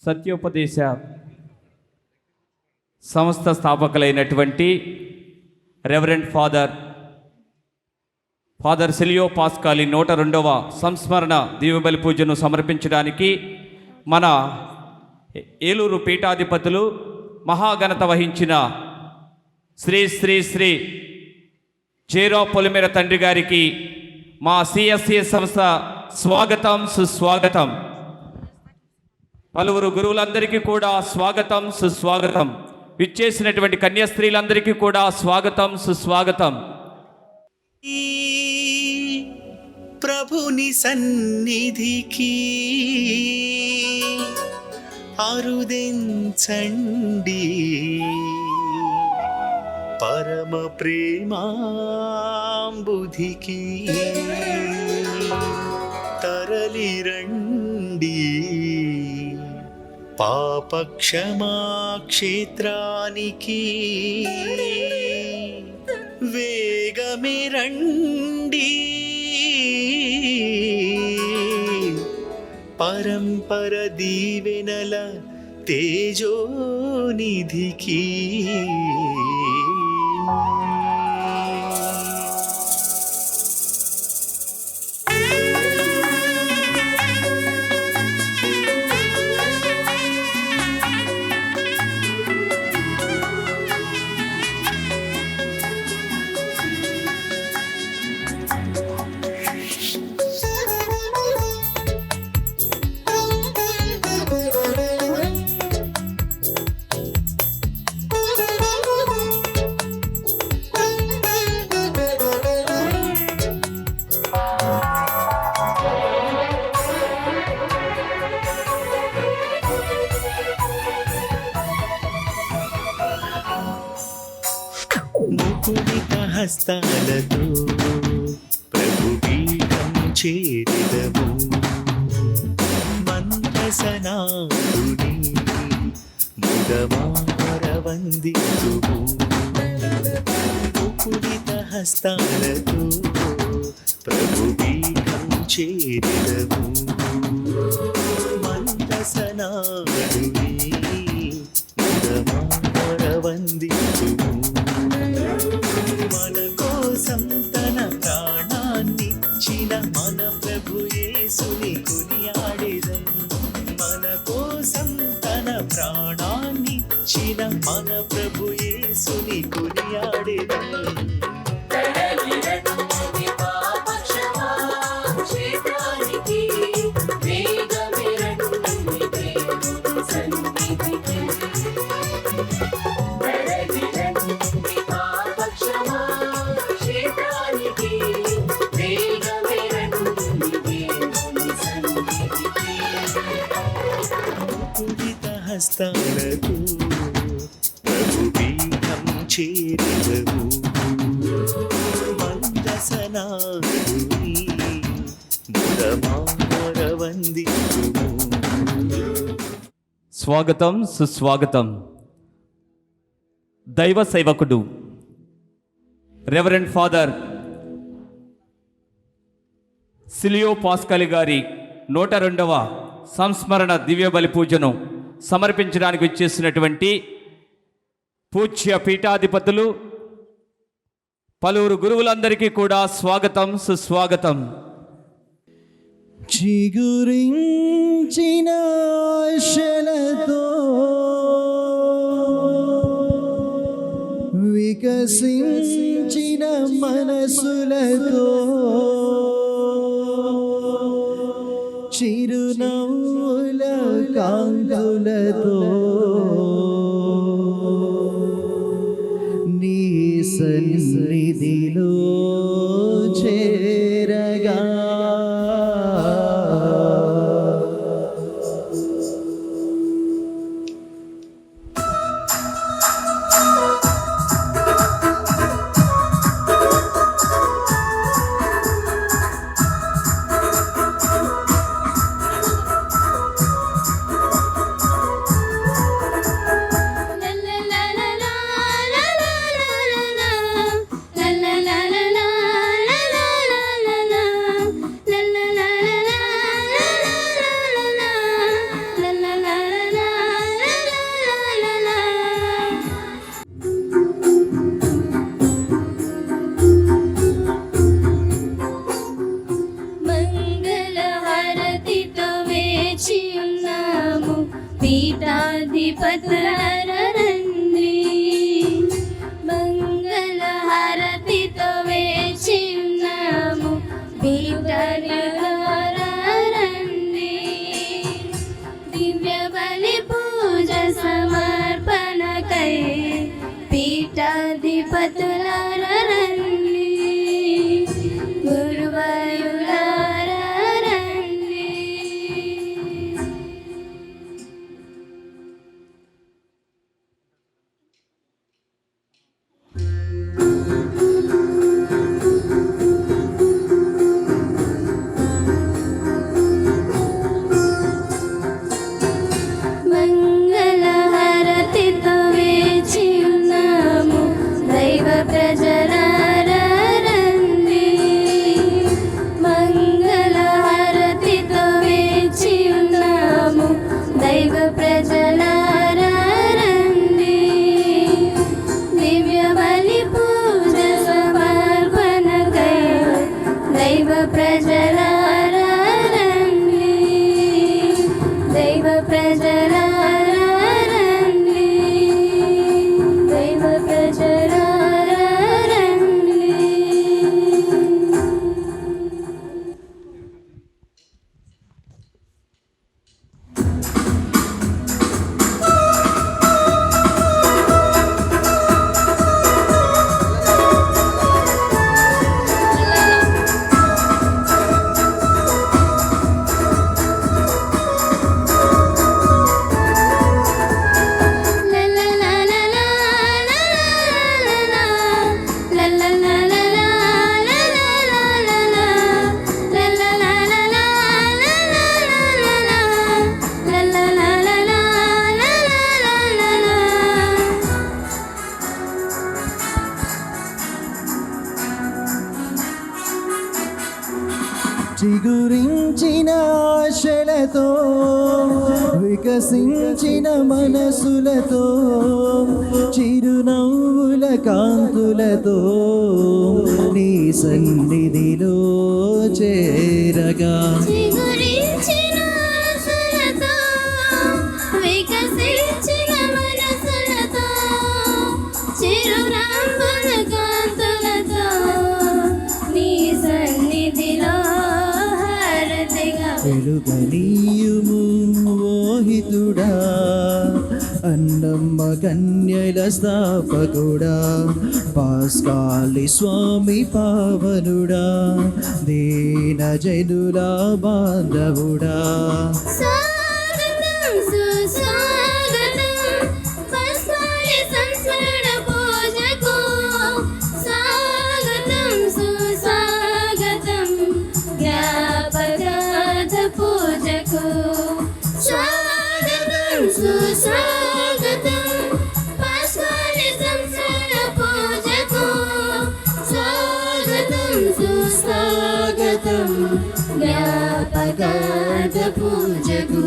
సత్యోపదేశ సంస్థ స్థాపకులైనటువంటి reverend father సిలియో పాస్కాలి 102వ సంస్మరణ దివ్యబలి పూజను సమర్పించడానికి మన ఏలూరు పీఠాధిపతులు మహాఘనత వహించిన శ్రీ శ్రీ శ్రీ చేరా పొలిమేర తండ్రి గారికి మా సిఎస్సి సంస్థ స్వాగతం సుస్వాగతం. పలువురు గురువులందరికీ కూడా స్వాగతం సుస్వాగతం. విచ్చేసినటువంటి కన్యాస్త్రీలందరికీ కూడా స్వాగతం సుస్వాగతం. ప్రభుని సన్నిధికి అరుదించండి, పరమ ప్రేమాంబుధికి తరలిరండి, పాపక్షమా క్షేత్రానికి వేగమే రండి, పరంపర దీవెనల తేజోనిధికి ముకుళిత హస్తాలతో ప్రభు పీఠం చేరిదము, మందసనాదుని ముదమార వందితుము. ముకుళిత హస్తాలతో ప్రభు పీఠం చేరిదము, మందసనాదుని ముదమార వందితుము. మన కోసం తన ప్రాణాన్నిచ్చిన మన ప్రభు యేసుని కొనియాడేదం, మన కోసం తన ప్రాణాన్నిచ్చిన మన ప్రభు యేసుని కొనియాడేదం. హస్తాలతో ప్రభు పీఠం చేరిదము, మందసనాదుని ముదమార వందితుము. స్వాగతం సుస్వాగతం. దైవ సేవకుడు రెవరెండ్ ఫాదర్ సిలియో పాస్కాలి గారి 102వ సంస్మరణ దివ్య బలి పూజను సమర్పించడానికి వచ్చేసినటువంటి పూజ్య పీఠాధిపతులు పలువురు గురువులందరికీ కూడా స్వాగతం సుస్వాగతం. చిగురించిన ఆశలతో వికసించిన మనసులతో చిరునవ్వుల కాంతులతో నీ సన్నిధిలో చేరగా ప్రజలారా రండి, దైవ ప్రజలారా రండి, దైవ ప్రజలారా రండి. చిగురించిన ఆశలతో వికసించిన మనసులతో చిరునవ్వుల కాంతులతో నీ సన్నిధిలో చేరగా చిగురించిన ఆశలతో, వికసించిన మనసులతో, చిరునవ్వుల కాంతులతో నీ సన్నిధిలో హారతిగా వెలుగనీయుము మోహితుడా, అన్నమ్మ కన్యల స్థాపకుడా, పాస్కాలి స్వామి పావనుడా, దీన జనుల బాంధవుడా. స్వాగతం సుస్వాగతం పస్కాలి సంస్మరణ పూజకు, స్వాగతం సుస్వాగతం జ్ఞాపకార్థ పూజకు, స్వాగతం సుస్వాగతం పస్కాలి సంస్మరణ పూజకు, స్వాగతం సుస్వాగతం జ్ఞాపకార్థ పూజకు.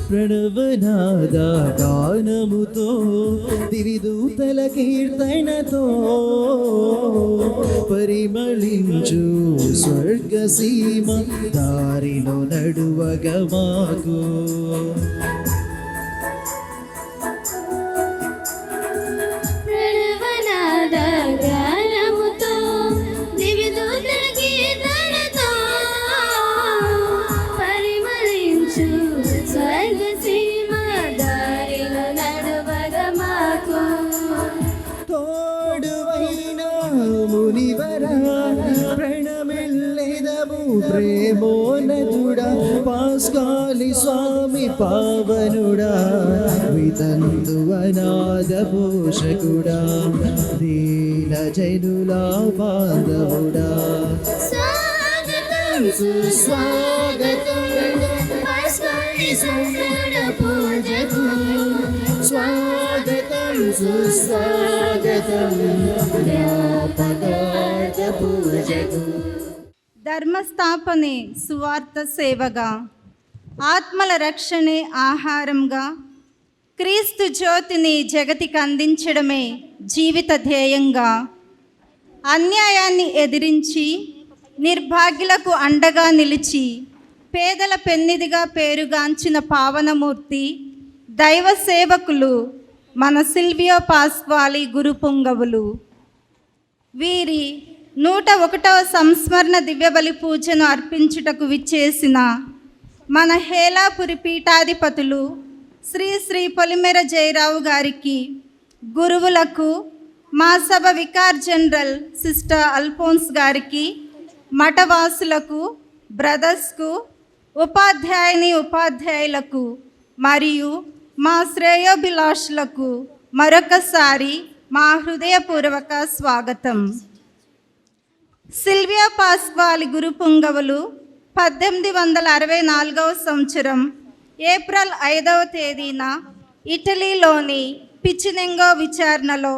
ప్రణవనాద గానముతో దివిదూతల కీర్తనతో పరిమళించు స్వర్గసీమ దారిలో నడువగా మాకు. ప్రణవనాద గానముతో దివిదూతల కీర్తనతో పరిమళించు స్వర్గసీమ దారిలో నడువగా మాకు. తోడువైన మునివరా ప్రణమిల్లెదము ప్రేమోన్నతుడా, పాస్కాలి స్వామి పావనుడా, వితంతు అనాథ పోషకుడా, దీన జనుల బాంధవుడా. స్వాగతం సుస్వాగతం పస్కాలి సంస్మరణ పూజకు, స్వాగతం సుస్వాగతం జ్ఞాపకార్థ పూజకు. ధర్మస్థాపనే సువార్త సేవగా, ఆత్మల రక్షణే ఆహారంగా, క్రీస్తు జ్యోతిని జగతికి అందించడమే జీవిత ధ్యేయంగా, అన్యాయాన్ని ఎదిరించి నిర్భాగ్యులకు అండగా నిలిచి పేదల పెన్నిదిగా పేరుగాంచిన పావనమూర్తి దైవ సేవకులు మన సిల్వియో పాస్క్వాలి గురు పుంగవులు. వీరి 101వ సంస్మరణ దివ్యబలి పూజను అర్పించుటకు విచ్చేసిన మన హేలాపురి పీఠాధిపతులు శ్రీ శ్రీ పొలిమేర జయరావు గారికి, గురువులకు, మా సభ వికార్ జనరల్ సిస్టర్ అల్ఫోన్స్ గారికి, మఠవాసులకు, బ్రదర్స్కు, ఉపాధ్యాయులకు మరియు మా శ్రేయోభిలాషులకు మరొకసారి మా హృదయపూర్వక స్వాగతం. సిల్వియా పాస్క్వాలి గురు పుంగవులు 1864 సంవత్సరం ఏప్రిల్ 5వ తేదీన ఇటలీలోని పిచినెంగో విచారణలో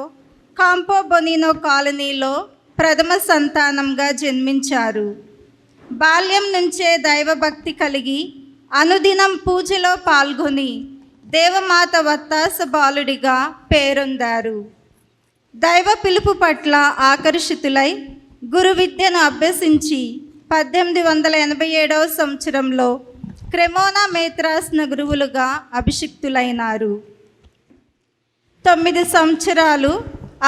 కాంపో బొనినో కాలనీలో ప్రథమ సంతానంగా జన్మించారు. బాల్యం నుంచే దైవభక్తి కలిగి అనుదినం పూజలో పాల్గొని దేవమాత వత్తాస బాలుడిగా పేరొందారు. దైవ పిలుపు పట్ల ఆకర్షితులై గురు విద్యను అభ్యసించి 1887వ సంవత్సరంలో క్రెమోనా మేత్రాస్న గురువులుగా అభిషిక్తులైనారు. 9 సంవత్సరాలు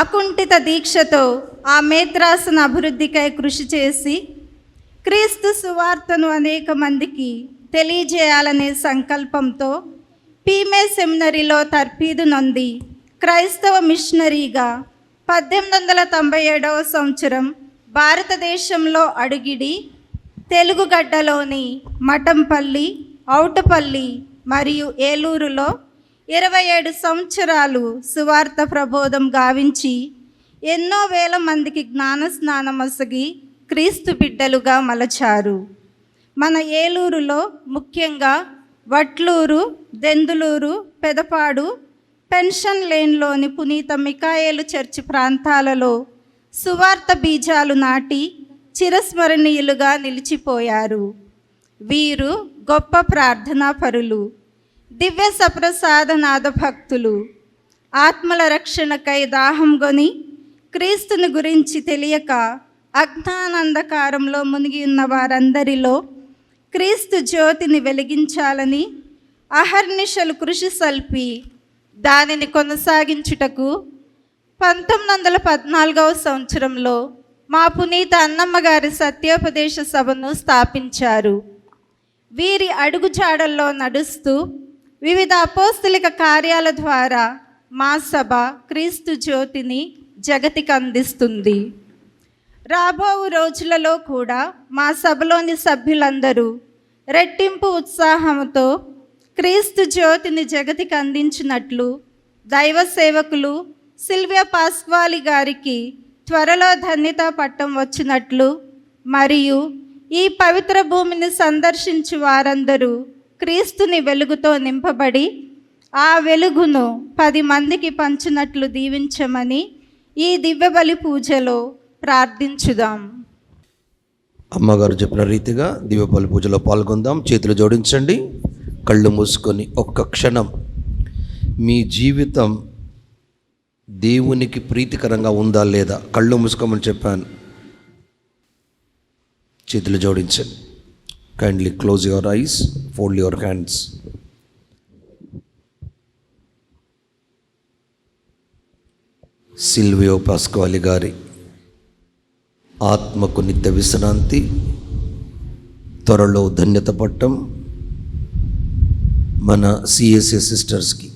అకుంఠిత దీక్షతో ఆ మేత్రాసన అభివృద్ధికై కృషి చేసి క్రీస్తు సువార్తను అనేక మందికి తెలియజేయాలనే సంకల్పంతో పీమే సెమినరీలో తర్ఫీదు నొంది క్రైస్తవ మిషనరీగా 1897వ సంవత్సరం భారతదేశంలో అడుగిడి తెలుగుగడ్డలోని మఠంపల్లి, ఔటపల్లి మరియు ఏలూరులో 27 సంవత్సరాలు సువార్త ప్రబోధం గావించి ఎన్నో వేల మందికి జ్ఞానస్నానమొసగి క్రీస్తు బిడ్డలుగా మలచారు. మన ఏలూరులో ముఖ్యంగా వట్లూరు, దెందులూరు, పెదపాడు, పెన్షన్ లేన్లోని పునీత మికాయేలు చర్చి ప్రాంతాలలో సువార్త బీజాలు నాటి చిరస్మరణీయులుగా నిలిచిపోయారు. వీరు గొప్ప ప్రార్థనా పరులు, దివ్య సప్రసాదనాద భక్తులు. ఆత్మల రక్షణకై దాహం గొని క్రీస్తుని గురించి తెలియక అజ్ఞానంధకారంలో మునిగి ఉన్న వారందరిలో క్రీస్తు జ్యోతిని వెలిగించాలని అహర్నిశలు కృషి సల్పి దానిని కొనసాగించుటకు 1914వ సంవత్సరంలో మా పునీత అన్నమ్మ గారి సత్యోపదేశ సభను స్థాపించారు. వీరి అడుగుజాడల్లో నడుస్తూ వివిధ అపోస్తలిక కార్యాల ద్వారా మా సభ క్రీస్తు జ్యోతిని జగతికి అందిస్తుంది. రాబో రోజులలో కూడా మా సభలోని సభ్యులందరూ రెట్టింపు ఉత్సాహంతో క్రీస్తు జ్యోతిని జగతికి అందించినట్లు దైవ సేవకులు సిల్వియా పాస్క్వాలి గారికి త్వరలో ధన్యతా పట్టం వచ్చినట్లు మరియు ఈ పవిత్ర భూమిని సందర్శించు వారందరూ క్రీస్తుని వెలుగుతో నింపబడి ఆ వెలుగును 10 మందికి పంచినట్లు దీవించమని ఈ దివ్య బలి పూజలో ప్రార్థించుదాం. అమ్మగారు చెప్పిన రీతిగా దివ్య బలి పూజలో పాల్గొందాం. చేతులు జోడించండి, కళ్ళు మూసుకొని ఒక్క క్షణం మీ జీవితం దేవునికి ప్రీతికరంగా ఉందా లేదా కళ్ళు మూసుకోమని చెప్పాను. చేతులు జోడించండి. Kindly close your eyes, fold your hands. Silvio Pasquali గారి ఆత్మకు నిత్య విశ్రాంతి, త్వరలో ధన్యత పట్టం మన సిఎస్ఏ సిస్టర్స్కి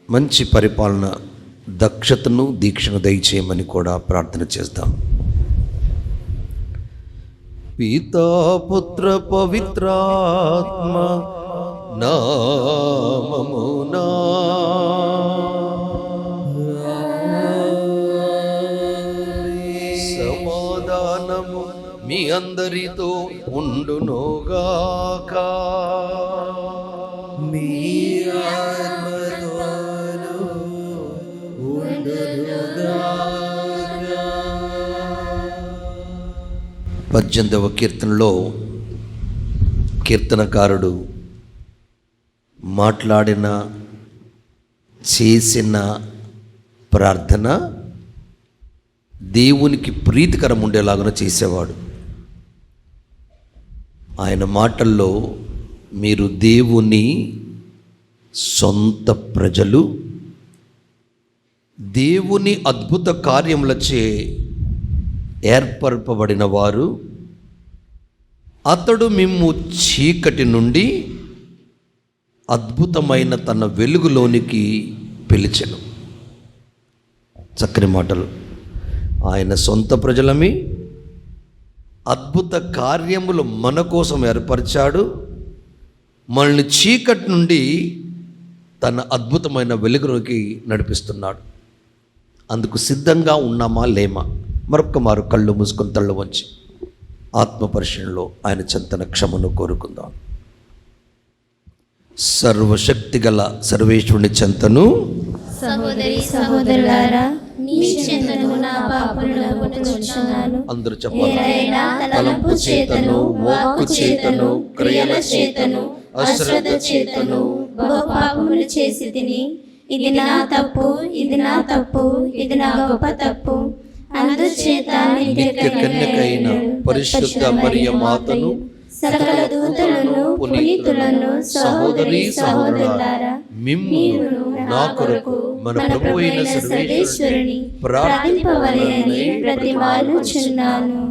మంచి పరిపాలన, దక్షతను, దీక్షను దయచేయమని కూడా ప్రార్థన చేద్దాం. పితా పుత్ర పవిత్రాత్మ నామమునా సమాధానము మీ అందరితో ఉండునుగాక. మీ ఆత్మతోను ఉండునుగాక. 18వ కీర్తనలో కీర్తనకారుడు మాట్లాడిన, చేసిన ప్రార్థన దేవునికి ప్రీతికరం ఉండేలాగా చేసేవాడు. ఆయన మాటల్లో మీరు దేవుని సొంత ప్రజలు, దేవుని అద్భుత కార్యములచే ఏర్పరపబడిన వారు, అతడు మిమ్ము చీకటి నుండి అద్భుతమైన తన వెలుగులోనికి పిలిచెను. చక్కని మాటలు. ఆయన సొంత ప్రజలమి, అద్భుత కార్యములు మన కోసం ఏర్పరిచాడు, మనల్ని చీకటి నుండి తన అద్భుతమైన వెలుగులోకి నడిపిస్తున్నాడు. అందుకు సిద్ధంగా ఉన్నామా లేమా? మరొక్క మారు కళ్ళు మూసుకొని తళ్ళు వంచి ఆత్మ పరిశీలనలో ఆయన చెంతన క్షమను కోరుకుందాం. సర్వశక్తి గల సర్వేశ్వరుని చెంతను సహోదరి సహోదరులారా, నీ చెంతను నా పాపములను ఒప్పుకొనుచున్నాను. అందరూ చెప్పాలి. ఏదైనా తలంపు చేతను, వాక్కు చేతను, క్రియల చేతను, అశ్రద్ధ చేతను బహు పాపములు చేసి తిని, ఇది నా తప్పు, ఇది నా తప్పు, ఇది నా గొప్ప తప్పు. అందుచేత నిత్య కన్యకైన పరిశుద్ధ మరియ మాతను, సకల దూతలను, పునీతులను, సహోదరి సహోదరులారా, మిమ్మును నా కొరకు మన ప్రభు అయిన సర్వేశ్వరుని ప్రార్థింపవలెనని ప్రతిమాలుచున్నాను.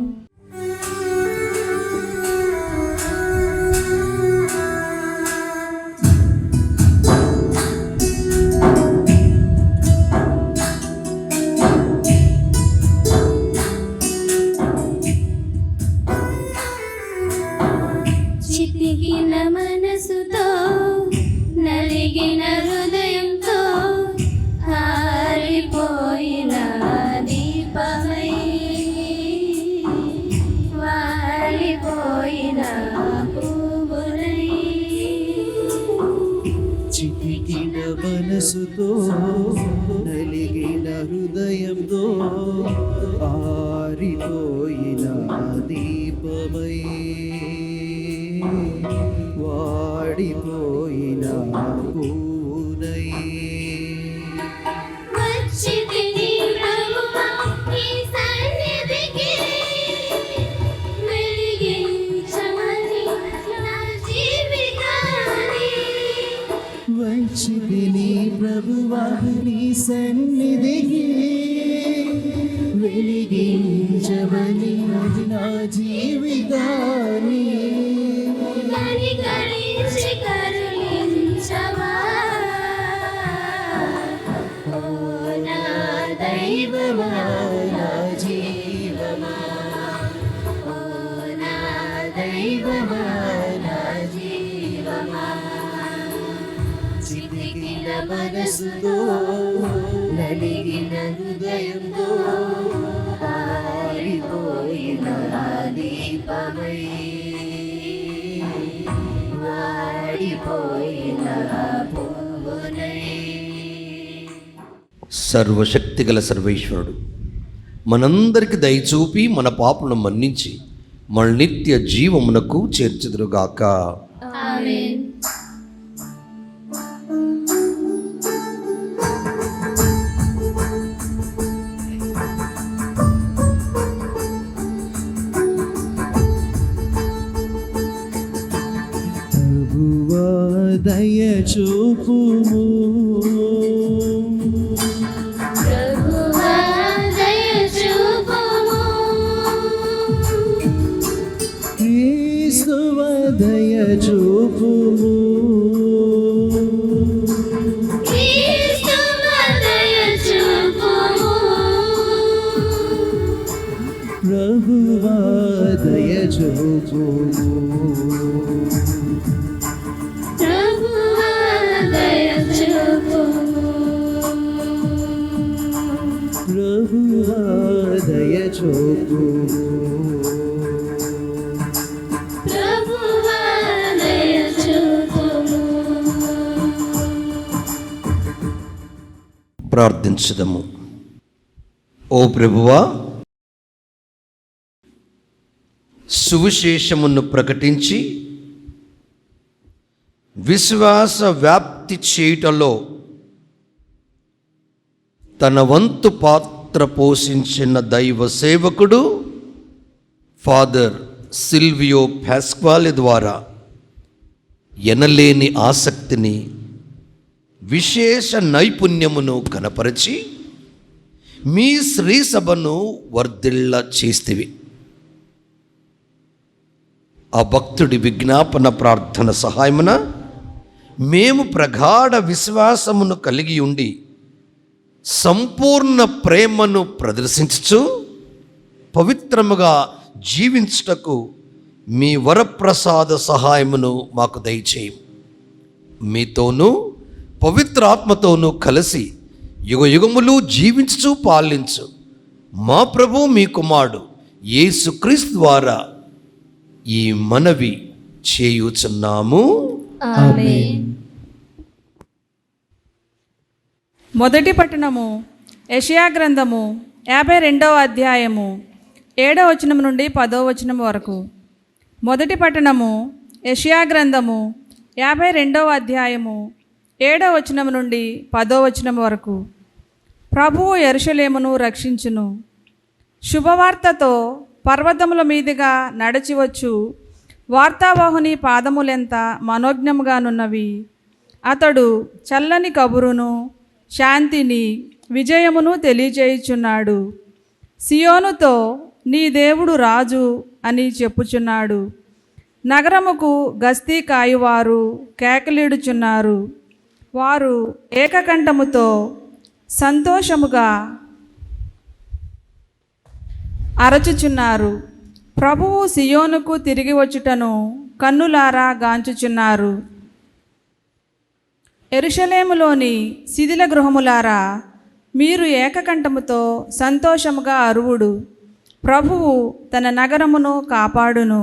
చితికిన మనసుతో, నలిగిన హృదయంతో, ఆరిపోయిన దీపమై, వాలిపోయిన పువ్వులై, చితికిన మనసుతో, నలిగిన హృదయంతో, ఆరిపోయిన దీపమై, వాడిపోయిన పూనై, వచ్చితిని ప్రభువా నీ సన్నిధికి, వెలిగించమని నా జీవితాన్ని. వచ్చితిని ప్రభువా నీ సన్నిధికి, వెలిగించమని నా జీవితాన్ని. కనికరించి కరుణించవా, ఓ నా దైవమా, నా జీవమా, ఓ నా దైవమా, నా జీవమా. చితికిన మనసుతో, నలిగిన హృదయంతో, ఆరిపోయిన దీపమై, వాడిపోయిన పువ్వునై. సర్వశక్తి గల సర్వేశ్వరుడు మనందరికి దయచూపి మన పాపలను మన్నించి మన నిత్య జీవమునకు చేర్చుదురుగాక. ఆమేన్. ప్రభువా దయ చూపుము, ప్రభువా దయ చూపుము, క్రీస్తువా దయ చూపుము, క్రీస్తువా దయ చూపుము, ప్రభువా దయ చూపుము, ప్రభువా దయ చూపుము, ప్రభువా దయ చూపుము. ప్రభువా దయ చూపుము. ప్రార్థించుదము. ఓ ప్రభువా, సువిశేషమును ప్రకటించి విశ్వాస వ్యాప్తి చేయుటలో తన వంతు పాత్ర పోషించిన దైవ సేవకుడు ఫాదర్ సిల్వియో పాస్క్వాలి ద్వారా ఎనలేని ఆసక్తిని, విశేష నైపుణ్యమును కనపరిచి మీ శ్రీ సభను వర్ధిల్ల చేస్తివి. ఆ భక్తుడి విజ్ఞాపన ప్రార్థన సహాయమున మేము ప్రగాఢ విశ్వాసమును కలిగి ఉండి సంపూర్ణ ప్రేమను ప్రదర్శించుచు పవిత్రముగా జీవించుటకు మీ వరప్రసాద సహాయమును మాకు దయచేయి. మీతోనూ పవిత్ర ఆత్మతోనూ కలిసి యుగయుగములు జీవించు పాలించు మా ప్రభు మీ కుమారుడు యేసుక్రీస్తు ద్వారా ఈ మనవి చేయుచున్నాము. ఆమేన్. మొదటి పట్టణము యెషయా గ్రంథము 52వ అధ్యాయము 7వ వచనం నుండి 10వ వచనం వరకు. మొదటి పట్టణము యెషయా గ్రంథము 52వ అధ్యాయము 7వ వచనం నుండి 10వ వచనం వరకు. ప్రభువు యెరూషలేమును రక్షించును. శుభవార్తతో పర్వతముల మీదుగా నడిచివచ్చు వార్తావాహుని పాదములెంత మనోజ్ఞముగానున్నవి. అతడు చల్లని కబురును శాంతిని విజయమును తెలియజేయుచున్నాడు. సియోనుతో నీ దేవుడు రాజు అని చెప్పుచున్నాడు. నగరముకు గస్తీ కాయువారు కేకలీడుచున్నారు. వారు ఏకకంఠముతో సంతోషముగా అరచుచున్నారు. ప్రభువు సియోనుకు తిరిగి వచ్చుటను కన్నులారా గాంచుచున్నారు. యెరూషలేములోని శిథిల గృహములారా, మీరు ఏకకంఠముతో సంతోషముగా అరువుడు. ప్రభువు తన నగరమును కాపాడును,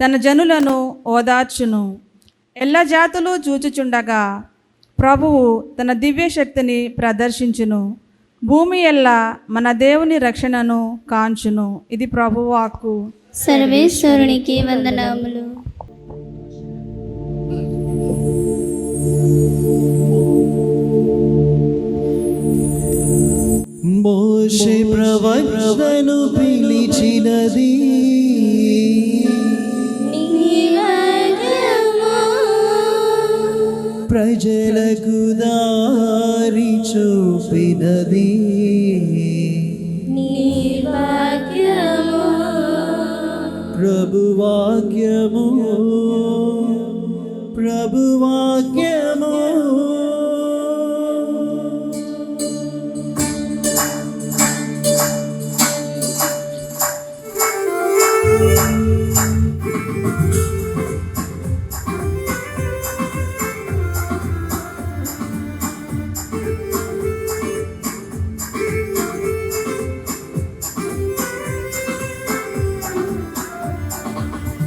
తన జనులను ఓదార్చును. ఎల్ల జాతులు చూచుచుండగా ప్రభువు తన దివ్యశక్తిని ప్రదర్శించును. భూమి ఎల్లా మన దేవుని రక్షణను కాంచును. ఇది ప్రభువు వాక్కు. సర్వేశ్వరునికి వందనములు. మోషే ప్రవక్తను పిలిచినది ప్రజలకు దారి చూపినది ప్రభువాక్యము ప్రభువాక్యము.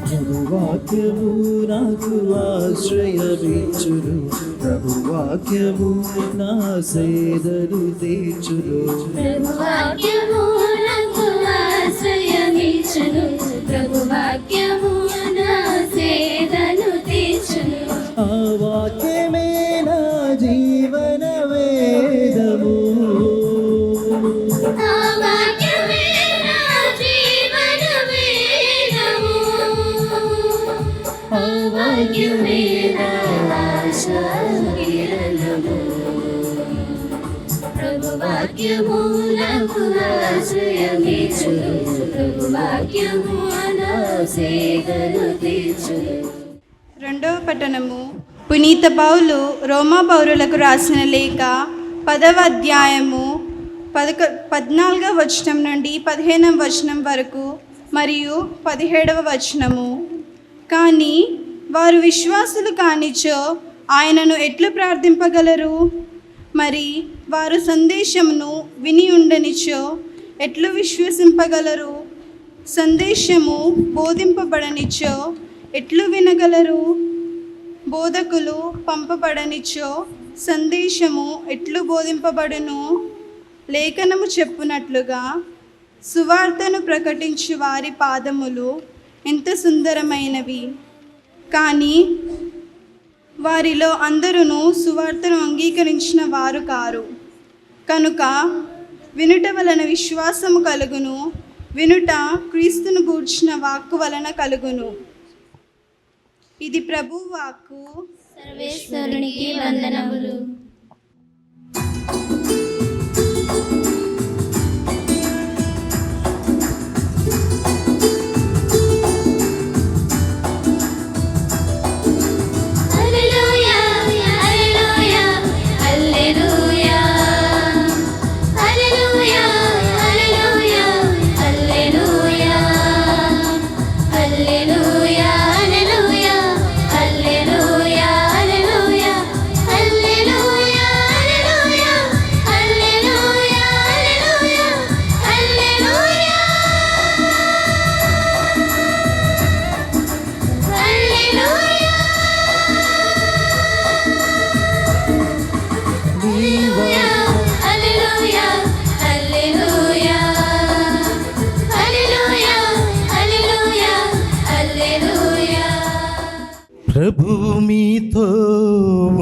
ప్రభువాక్యము నాకు ఆశ్రయమిచ్చును, ప్రభువాక్యము నా సేదను తీర్చును. ప్రభువాక్యము నాకు ఆశ్రయమిచ్చును, ప్రభువాక్యము నా సేదను తీర్చును. ఆ వాక్యమే నా జీవన వేదము, ఆ వాక్యమే నా జీవన వేదము, ఆ వాక్యమే నా ఆశా కిరణము. ప్రభువాక్యము నాకు ఆశ్రయమిచ్చును, ప్రభువాక్యము నా సేదను తీర్చును. రెండవ పట్టణము పునీత పౌలు రోమా పౌరులకు రాసిన లేఖ 10వ అధ్యాయము 14వ వచనం నుండి 15వ వచనం వరకు మరియు 17వ వచనము. కానీ వారు విశ్వాసులు కానిచో ఆయనను ఎట్లు ప్రార్థింపగలరు? మరి వారు సందేశమును విని ఉండనిచో ఎట్లు విశ్వసింపగలరు? సందేశము బోధింపబడనిచో ఎట్లు వినగలరు? బోధకులు పంపబడనిచో సందేశము ఎట్లు బోధింపబడును? లేఖనము చెప్పునట్లుగా సువార్తను ప్రకటించు వారి పాదములు ఎంత సుందరమైనవి. కానీ వారిలో అందరూ సువార్తను అంగీకరించిన వారు కారు. కనుక వినుట వలన విశ్వాసము కలుగును, వినుట క్రీస్తును గూర్చిన వాక్కు వలన కలుగును. ఇది ప్రభువు వాక్కు. సర్వేశ్వరునికి వందనములు. హల్లెలూయా హల్లెలూయా హల్లెలూయా హల్లెలూయా హల్లెలూయా హల్లెలూయా హల్లెలూయా హల్లెలూయా హల్లెలూయా హల్లెలూయా మీతో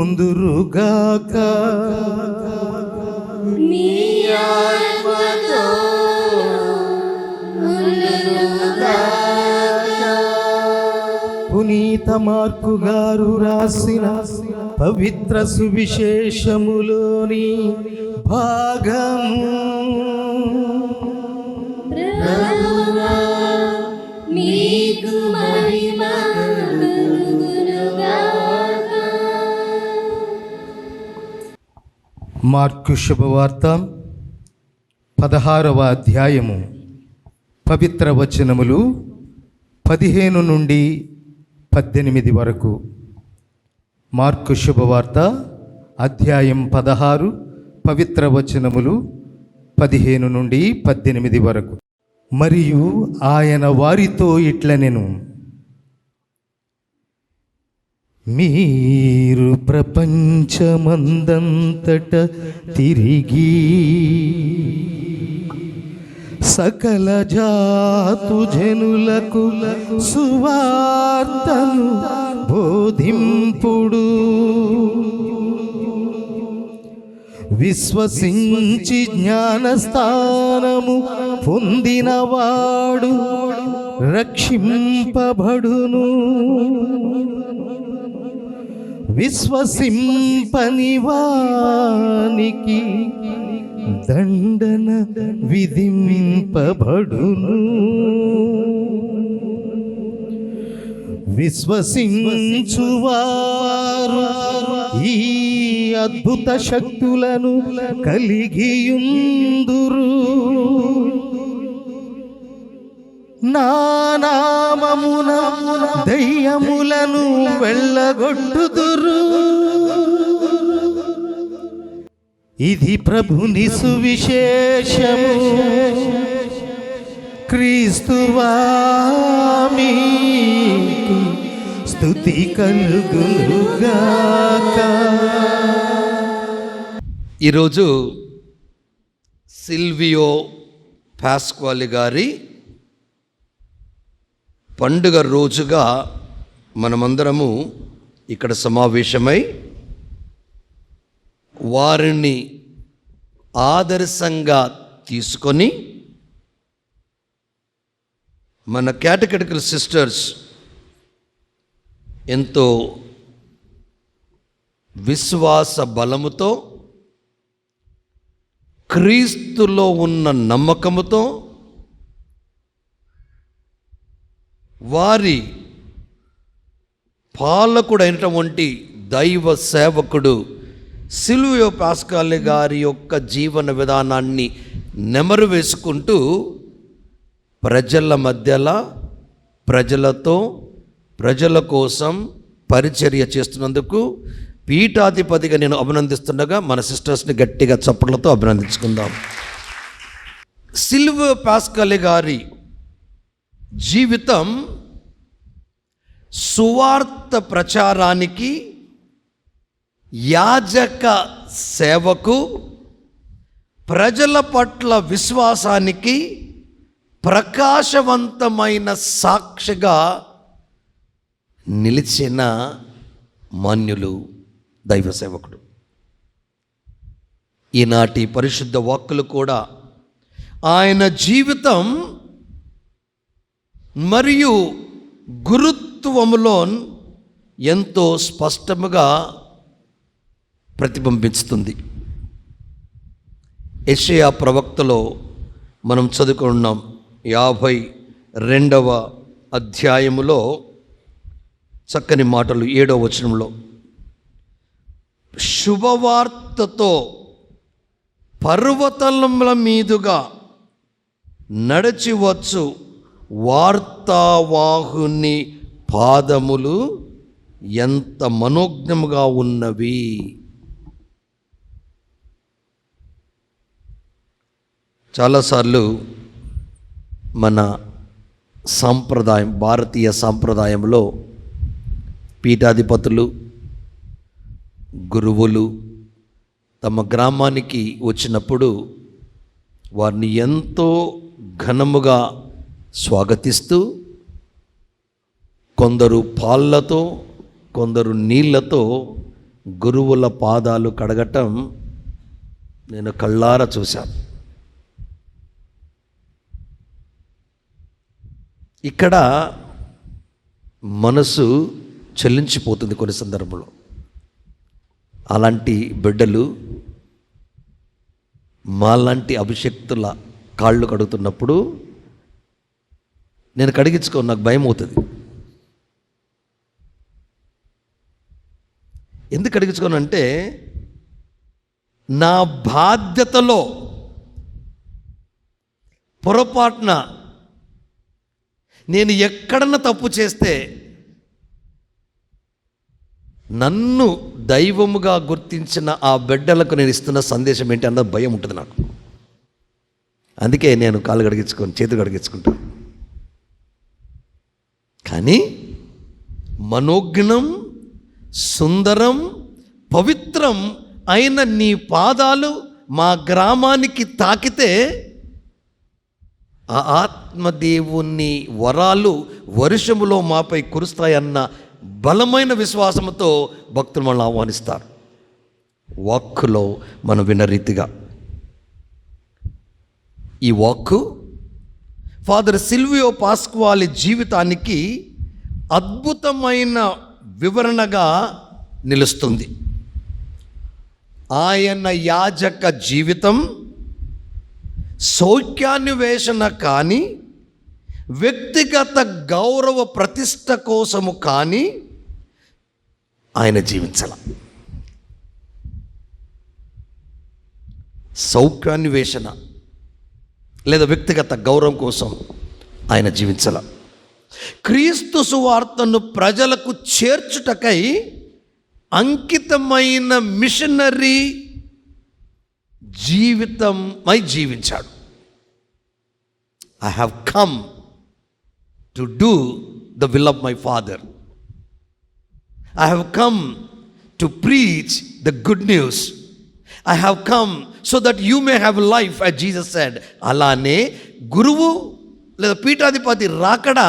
ఉందురుగాక. మీ ఆత్మతో పునీత మార్కు గారు రాసిన పవిత్ర సువిశేషములోని భాగము. ప్రభువా, మీకు మహిమ కలుగునుగాక. మార్కు శుభవార్త 16వ అధ్యాయము పవిత్ర వచనములు 15 నుండి 18 వరకు. మార్కు శుభవార్త అధ్యాయం 16 పవిత్ర వచనములు 15 నుండి 18 వరకు. మరియు ఆయన వారితో ఇట్లనెను, మీరు ప్రపంచమందంతట తిరిగి సకల జాతు జనులకు సువార్తను బోధింపుడు. విశ్వసించి జ్ఞానస్థానము పొందినవాడు రక్షింపబడును, విశ్వసింపని వానికి దండన విధింపబడును. విశ్వసించువారు ఈ అద్భుత శక్తులను కలిగియుందురు. నా నామమున దయ్యములను వెళ్ళగొట్టుదురు. ఇది ప్రభుని సువిశేషము. క్రీస్తువా మీకు స్తుతి కలుగునుగాక. ఈరోజు సిల్వియో పాస్క్వాలి గారి పండుగ రోజుగా మనమందరము ఇక్కడ సమావేశమై వారిని ఆదర్శంగా తీసుకొని మన కేటకెటికల్ సిస్టర్స్ ఎంతో విశ్వాస బలముతో క్రీస్తులో ఉన్న నమ్మకముతో వారి పాలకుడైనటువంటి దైవ సేవకుడు సిల్వియో పాస్క్వాలి గారి యొక్క జీవన విధానాన్ని నెమరు వేసుకుంటూ ప్రజల మధ్యలో ప్రజలతో ప్రజల కోసం పరిచర్య చేస్తున్నందుకు పీఠాధిపతిగా నేను అభినందిస్తుండగా మన సిస్టర్స్ని గట్టిగా చప్పట్లతో అభినందించుకుందాం. సిల్వియో పాస్క్వాలి గారి జీవితం సువార్త ప్రచారానికి, యాజక సేవకు, ప్రజల పట్ల విశ్వాసానికి ప్రకాశవంతమైన సాక్షిగా నిలిచిన మాన్యులు దైవ సేవకుడు. ఈనాటి పరిశుద్ధ వాక్కులు కూడా ఆయన జీవితం మరియు గురుత్వములో ఎంతో స్పష్టముగా ప్రతిబింబిస్తుంది. యెషయా ప్రవక్తలో మనం చదువుకున్నాం 52వ అధ్యాయములో చక్కని మాటలు 7వ వచనంలో, శుభవార్తతో పర్వతముల మీదుగా నడిచివచ్చు వార్తావాహుని పాదములు ఎంత మనోజ్ఞముగా ఉన్నవి. చాలాసార్లు మన సాంప్రదాయం, భారతీయ సాంప్రదాయంలో పీఠాధిపతులు, గురువులు తమ గ్రామానికి వచ్చినప్పుడు వారిని ఎంతో ఘనముగా స్వాగతిస్తూ కొందరు పాళ్ళతో, కొందరు నీళ్లతో గురువుల పాదాలు కడగటం నేను కళ్ళారా చూశాను. ఇక్కడ మనసు చెల్లించిపోతుంది కొన్ని సందర్భంలో. అలాంటి బిడ్డలు మాలాంటి అభిషక్తుల కాళ్ళు కడుగుతున్నప్పుడు నేను కడిగించుకో, నాకు భయం అవుతుంది. ఎందుకు కడిగించుకోనంటే నా బాధ్యతలో పొరపాటున నేను ఎక్కడన్నా తప్పు చేస్తే నన్ను దైవముగా గుర్తించిన ఆ బిడ్డలకు నేను ఇస్తున్న సందేశం ఏంటి అన్న భయం ఉంటుంది నాకు. అందుకే నేను కాళ్ళు కడిగించుకొని చేతులు కడిగించుకుంటాను. కానీ మనోజ్ఞం, సుందరం, పవిత్రం అయిన నీ పాదాలు మా గ్రామానికి తాకితే ఆ ఆత్మదేవుని వరాలు వర్షములో మాపై కురుస్తాయన్న బలమైన విశ్వాసంతో భక్తులు మనల్ని ఆహ్వానిస్తారు. వాక్కులో మనం విన్న రీతిగా ఈ వాక్కు ఫాదర్ సిల్వియో పాస్క్వాలి జీవితానికి అద్భుతమైన వివరణగా నిలుస్తుంది. ఆయన యాజక జీవితం సౌఖ్యాన్వేషణ కానీ, వ్యక్తిగత గౌరవ ప్రతిష్ట కోసము కానీ ఆయన జీవించాల. సౌఖ్యాన్వేషణ లేదా వ్యక్తిగత గౌరవం కోసం ఆయన జీవించాల. క్రీస్తు సువార్తను ప్రజలకు చేర్చుటకై అంకితమైన మిషనరీ జీవితమై జీవించాడు. I have come to do the will of my father. I have come to preach the good news. I have come so that you may have life as Jesus said. అలానే గురువు లేదా పీఠాధిపతి రాకడా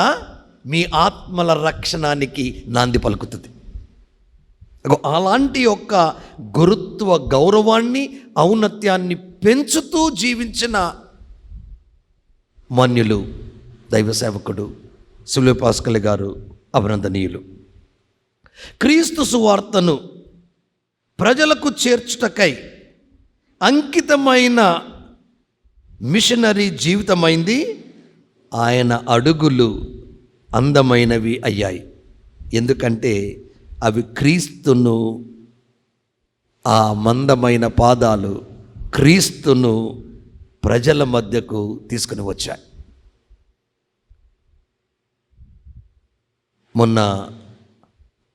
మీ ఆత్మల రక్షణానికి నాంది పలుకుతుంది. అలాంటి యొక్క గురుత్వ గౌరవాన్ని, ఔన్నత్యాన్ని పెంచుతూ జీవించిన మాన్యులు దైవ సేవకుడు సిల్వియో పాస్కల్ గారు అభినందనీయులు. క్రీస్తు సువార్తను ప్రజలకు చేర్చుటకై అంకితమైన మిషనరీ జీవితమైంది. ఆయన అడుగులు అందమైనవి అయ్యాయి. ఎందుకంటే అవి క్రీస్తును, ఆ మందమైన పాదాలు క్రీస్తును ప్రజల మధ్యకు తీసుకుని వచ్చాయి. మొన్న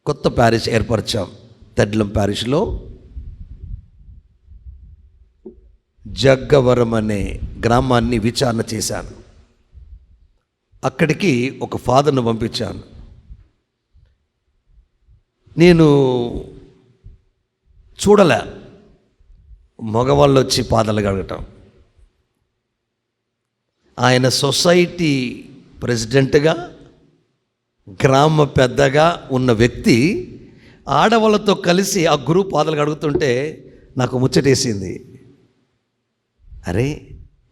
కొత్త ప్యారిష్ ఏర్పరిచాం. తెడ్లం ప్యారిష్లో జగ్గవరం అనే గ్రామాన్ని విచారణ చేశాను. అక్కడికి ఒక ఫాదర్ను పంపించాను. నేను చూడలే మగవాళ్ళు వచ్చి పాదాలు కడగటం. ఆయన సొసైటీ ప్రెసిడెంట్గా, గ్రామ పెద్దగా ఉన్న వ్యక్తి ఆడవాళ్ళతో కలిసి ఆ గురువు పాదాలు కడుగుతుంటే నాకు ముచ్చటేసింది. అరే,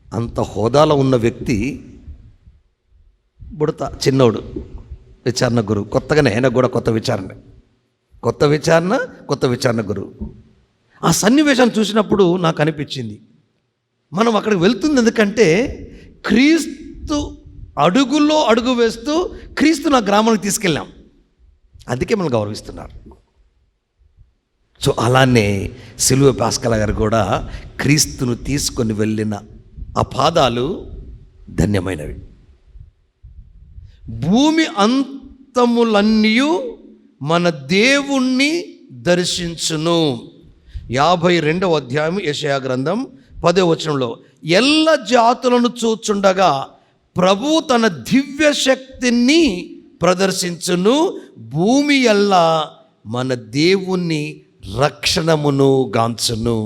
అంత హోదాలో ఉన్న వ్యక్తి బుడత చిన్నోడు విచారణ గురువు. కొత్తగానే ఆయన కూడా కొత్త విచారణ గురువు. ఆ సన్నివేశాన్ని చూసినప్పుడు నాకు అనిపించింది, మనం అక్కడికి వెళ్తుంది ఎందుకంటే క్రీస్తు అడుగులో అడుగు వేస్తూ క్రీస్తు నా గ్రామానికి తీసుకెళ్ళాం. అందుకే మనం గౌరవిస్తున్నారు. సో అలానే సిల్వియో పాస్కల్ గారు కూడా క్రీస్తును తీసుకొని వెళ్ళిన ఆ పాదాలు ధన్యమైనవి. భూమి అంతములన్నీ మన దేవుణ్ణి దర్శించును. 52వ అధ్యాయం యెషయా గ్రంథం 10వ వచనంలో, ఎల్ల జాతులను చూచుండగా ప్రభు తన దివ్య శక్తిని ప్రదర్శించును, భూమి ఎల్లా మన దేవుని రక్షణమును గాంచును.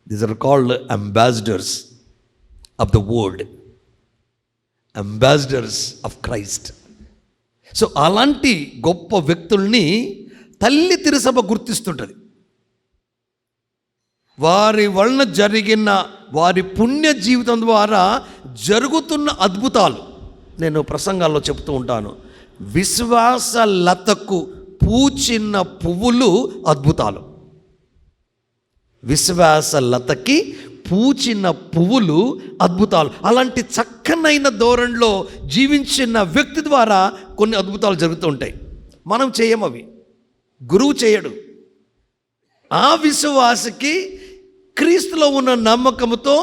These are called ambassadors of the world, ambassadors of Christ. So అలాంటి గొప్ప వ్యక్తుల్ని తల్లి తిరుసభ గుర్తిస్తుంటుంది. వారి వలన జరిగిన వారి పుణ్య జీవితం ద్వారా జరుగుతున్న అద్భుతాలు నేను ప్రసంగాల్లో చెప్తూ ఉంటాను. విశ్వాస లతకు పూచిన పువ్వులు అద్భుతాలు. విశ్వాస లతకి పూచిన పువ్వులు అద్భుతాలు. అలాంటి చక్కనైన ధోరణిలో జీవించిన వ్యక్తి ద్వారా కొన్ని అద్భుతాలు జరుగుతూ ఉంటాయి. మనం చేయము, అవి గురువు చేయడు. ఆ విశ్వాసకి క్రీస్తులో ఉన్న నమ్మకంతో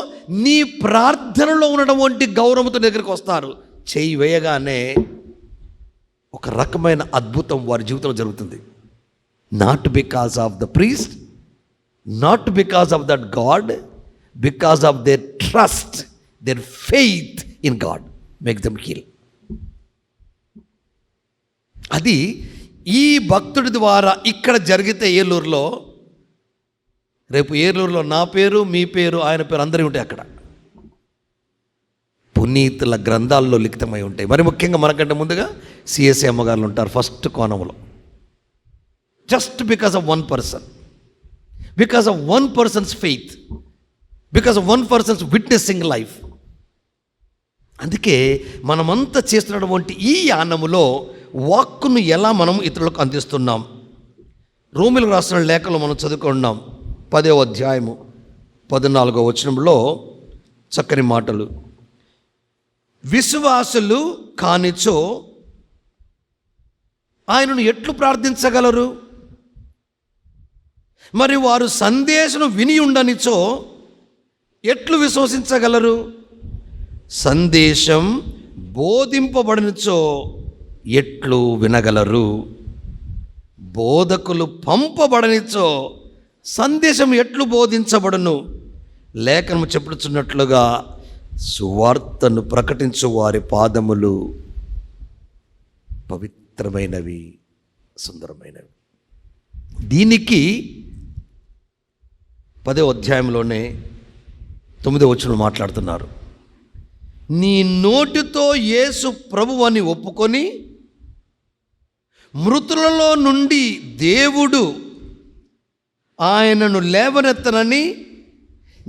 నీ ప్రార్థనలో ఉన్నటువంటి గౌరవంతో దగ్గరికి వస్తారు. చేయి వేయగానే ఒక రకమైన అద్భుతం వారి జీవితంలో జరుగుతుంది. Not because of the priest, not because of that god, because of their trust, their faith in god make them heal. అది ఈ భక్తుడి ద్వారా ఇక్కడ జరిగితే ఏలూరులో, రేపు ఏలూరులో నా పేరు, మీ పేరు, ఆయన పేరు అందరి ఉంటాయి అక్కడ. పునీతుల గ్రంథాల్లో లిఖితమై ఉంటాయి. మరి ముఖ్యంగా మనకంటే ముందుగా సిఎస్ఐ అమ్మగారులు ఉంటారు ఫస్ట్ కోణంలో. Just because of one person, because of one persons faith, because of one persons witnessing life. అందుకే మనమంతా చేస్తున్నటువంటి ఈ యానములో వాక్కును ఎలా మనం ఇతరులకు అందిస్తున్నాం. రోమిలకు రాసిన లేఖలో మనం చదువుకున్నాం 10వ అధ్యాయము 14వ వచనంలో చక్కని మాటలు. విశ్వాసులు కానిచో ఆయనను ఎట్లు ప్రార్థించగలరు? మరి వారు సందేశం విని ఉండనిచో ఎట్లు విశ్వసించగలరు? సందేశం బోధింపబడినచో ఎట్లు వినగలరు? బోధకులు పంపబడనిచో సందేశం ఎట్లు బోధించబడును? లేఖనము చెప్పుచున్నట్లుగా సువార్తను ప్రకటించు వారి పాదములు పవిత్రమైనవి, సుందరమైనవి. దీనికి 10వ అధ్యాయంలోనే 9వ వచనంలో మాట్లాడుతున్నారు. నీ నోటితో యేసు ప్రభువు అని ఒప్పుకొని మృతులలో నుండి దేవుడు ఆయనను లేవనెత్తనని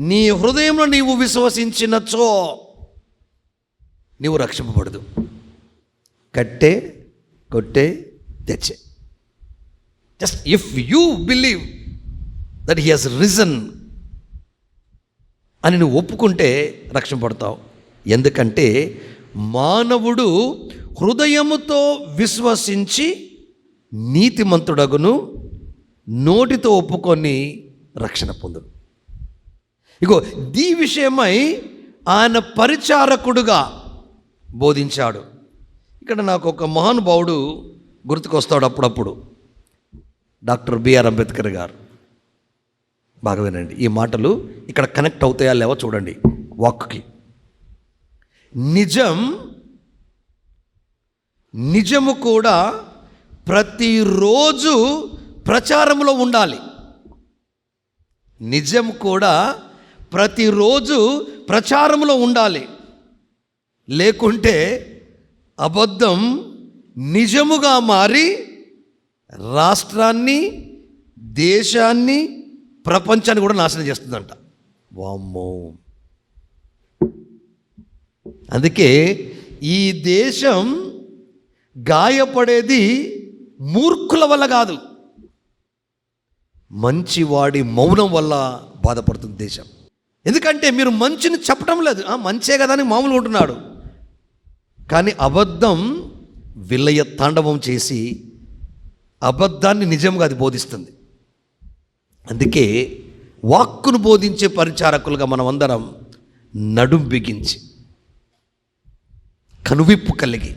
నీ హృదయంలో నీవు విశ్వసించినచో నీవు రక్షింపబడదు. కట్టే, కొట్టే, తెచ్చే. Just if you believe that he has risen అని నువ్వు ఒప్పుకుంటే రక్షింపబడతావు. ఎందుకంటే మానవుడు హృదయముతో విశ్వసించి నీతిమంతుడగును, నోటితో ఒప్పుకొని రక్షణ పొందును. ఇగో ఈ విషయమై ఆయన పరిచారకుడుగా బోధించాడు. ఇక్కడ నాకు ఒక మహానుభావుడు గుర్తుకొస్తాడు అప్పుడప్పుడు, డాక్టర్ బిఆర్ అంబేద్కర్ గారు. బాగా వినండి, ఈ మాటలు ఇక్కడ కనెక్ట్ అవుతాయా లేవో చూడండి వాక్కి. నిజము కూడా ప్రతిరోజు ప్రచారంలో ఉండాలి. నిజం కూడా ప్రతిరోజు ప్రచారంలో ఉండాలి. లేకుంటే అబద్ధం నిజముగా మారి రాష్ట్రాన్ని, దేశాన్ని, ప్రపంచాన్ని కూడా నాశనం చేస్తుందంట. వామ్మో! అందుకే ఈ దేశం గాయపడేది మూర్ఖుల వల్ల కాదు, మంచివాడి మౌనం వల్ల బాధపడుతుంది దేశం. ఎందుకంటే మీరు మంచిని చెప్పడం లేదు, మంచే కదా అని మామూలుగా ఉంటున్నాడు. కానీ అబద్ధం విలయ తాండవం చేసి అబద్ధాన్ని నిజంగా అది బోధిస్తుంది. అందుకే వాక్కును బోధించే పరిచారకులుగా మనం అందరం నడుం బిగించి, కనువిప్పు కలిగి,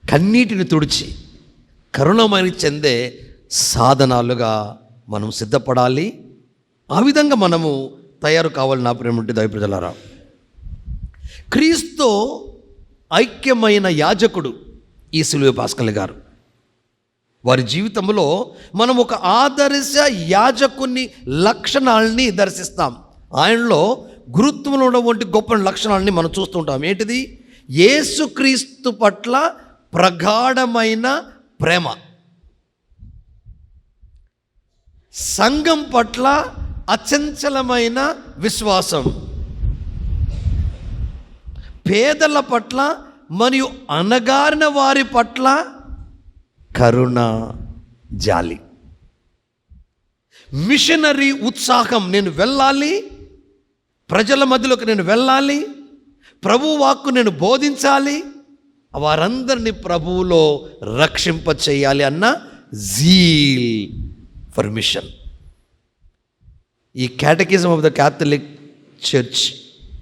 కన్నీటిని తుడిచి, కరుణమని చెందే సాధనాలుగా మనం సిద్ధపడాలి. ఆ విధంగా మనము తయారు కావాలి. నా ప్రేమ దైవప్రజలారా, క్రీస్తు ఐక్యమైన యాజకుడు ఈ సిలువ పాస్కల్ గారు. వారి జీవితంలో మనం ఒక ఆదర్శ యాజకుని లక్షణాలని దర్శిస్తాం. ఆయనలో గురుత్వంలో ఉన్నటువంటి గొప్ప లక్షణాలని మనం చూస్తుంటాం. ఏంటిది? యేసుక్రీస్తు పట్ల ప్రగాఢమైన ప్రేమ, సంఘం పట్ల అచంచలమైన విశ్వాసం, పేదల పట్ల మరియు అణగారిన వారి పట్ల కరుణ, జాలి, మిషనరీ ఉత్సాహం. నేను వెళ్ళాలి, ప్రజల మధ్యలోకి నేను వెళ్ళాలి, ప్రభు వాక్కు నేను బోధించాలి, వారందరినీ ప్రభువులో రక్షింప చేయాలి అన్న జీల్ ఫర్ మిషన్. ఈ catechism of the Catholic church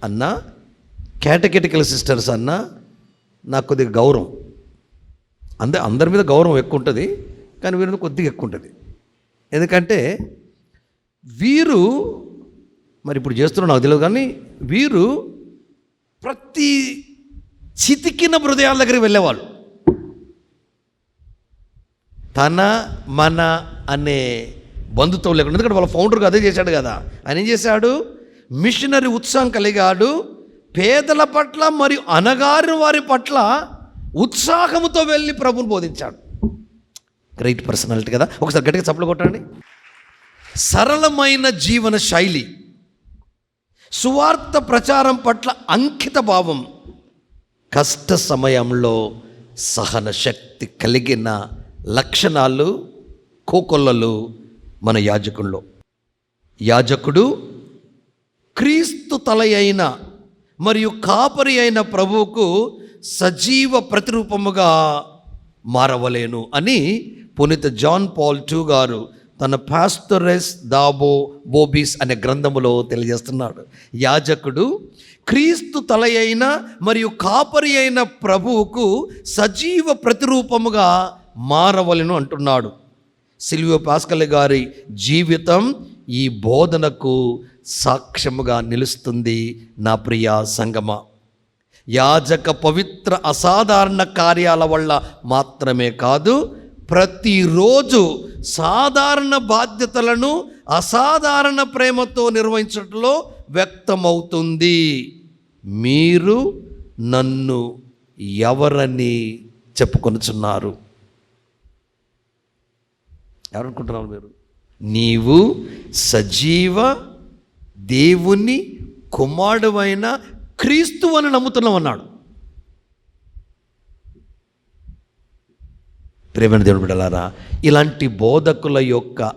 అన్న, క్యాటకెటికల్ సిస్టర్స్ అన్న నాకు కొద్దిగా గౌరవం. అందరి మీద గౌరవం ఎక్కువ ఉంటుంది, కానీ వీరి మీద కొద్దిగా ఎక్కువ ఉంటుంది. ఎందుకంటే వీరు మరి ఇప్పుడు చేస్తున్నారు నాకు తెలియదు, కానీ వీరు ప్రతి చితికిన హృదయాల దగ్గరికి వెళ్ళేవాళ్ళు. తన మన అనే బంధుత్వం లేకుండా, ఎందుకంటే వాళ్ళ ఫౌండర్గా అదే చేశాడు కదా. ఆయన ఏం చేశాడు? మిషనరీ ఉత్సాహం కలిగాడు, పేదల పట్ల మరియు అణగారిన వారి పట్ల ఉత్సాహంతో వెళ్ళి ప్రభువుని బోధించాడు. గ్రేట్ పర్సనాలిటీ కదా. ఒకసారి గట్టిగా చప్పలు కొట్టండి. సరళమైన జీవన శైలి, సువార్త ప్రచారం పట్ల అంకిత భావం, కష్ట సమయంలో సహన శక్తి కలిగిన లక్షణాలు, కోకొల్లలు మన యాజకుల్లో. యాజకుడు క్రీస్తు తల అయిన మరియు కాపరి అయిన ప్రభువుకు సజీవ ప్రతిరూపముగా మారవలేను అని పునీత జాన్ పాల్ II గారు తన పాస్టరెస్ దాబో బోబీస్ అనే గ్రంథములో తెలియజేస్తున్నాడు. యాజకుడు క్రీస్తు తల అయిన మరియు కాపరి అయిన ప్రభువుకు సజీవ ప్రతిరూపముగా మారవలెను అంటున్నాడు. సిల్వియో పాస్కల్ గారి జీవితం ఈ బోధనకు సాక్ష్యముగా నిలుస్తుంది. నా ప్రియ సంగమ, యాజక పవిత్ర అసాధారణ కార్యాల వల్ల మాత్రమే కాదు, ప్రతిరోజు సాధారణ బాధ్యతలను అసాధారణ ప్రేమతో నిర్వహించడంలో వ్యక్తమవుతుంది. మీరు నన్ను ఎవరని చెప్పుకొనుచున్నారు? ఎవరనుకుంటున్నారు మీరు? నీవు సజీవ దేవుని కుమారుడైన క్రీస్తు అని నమ్ముతున్నావు అన్నాడు. ప్రేమైన దేవుని బిడ్డలారా, ఇలాంటి బోధకుల యొక్క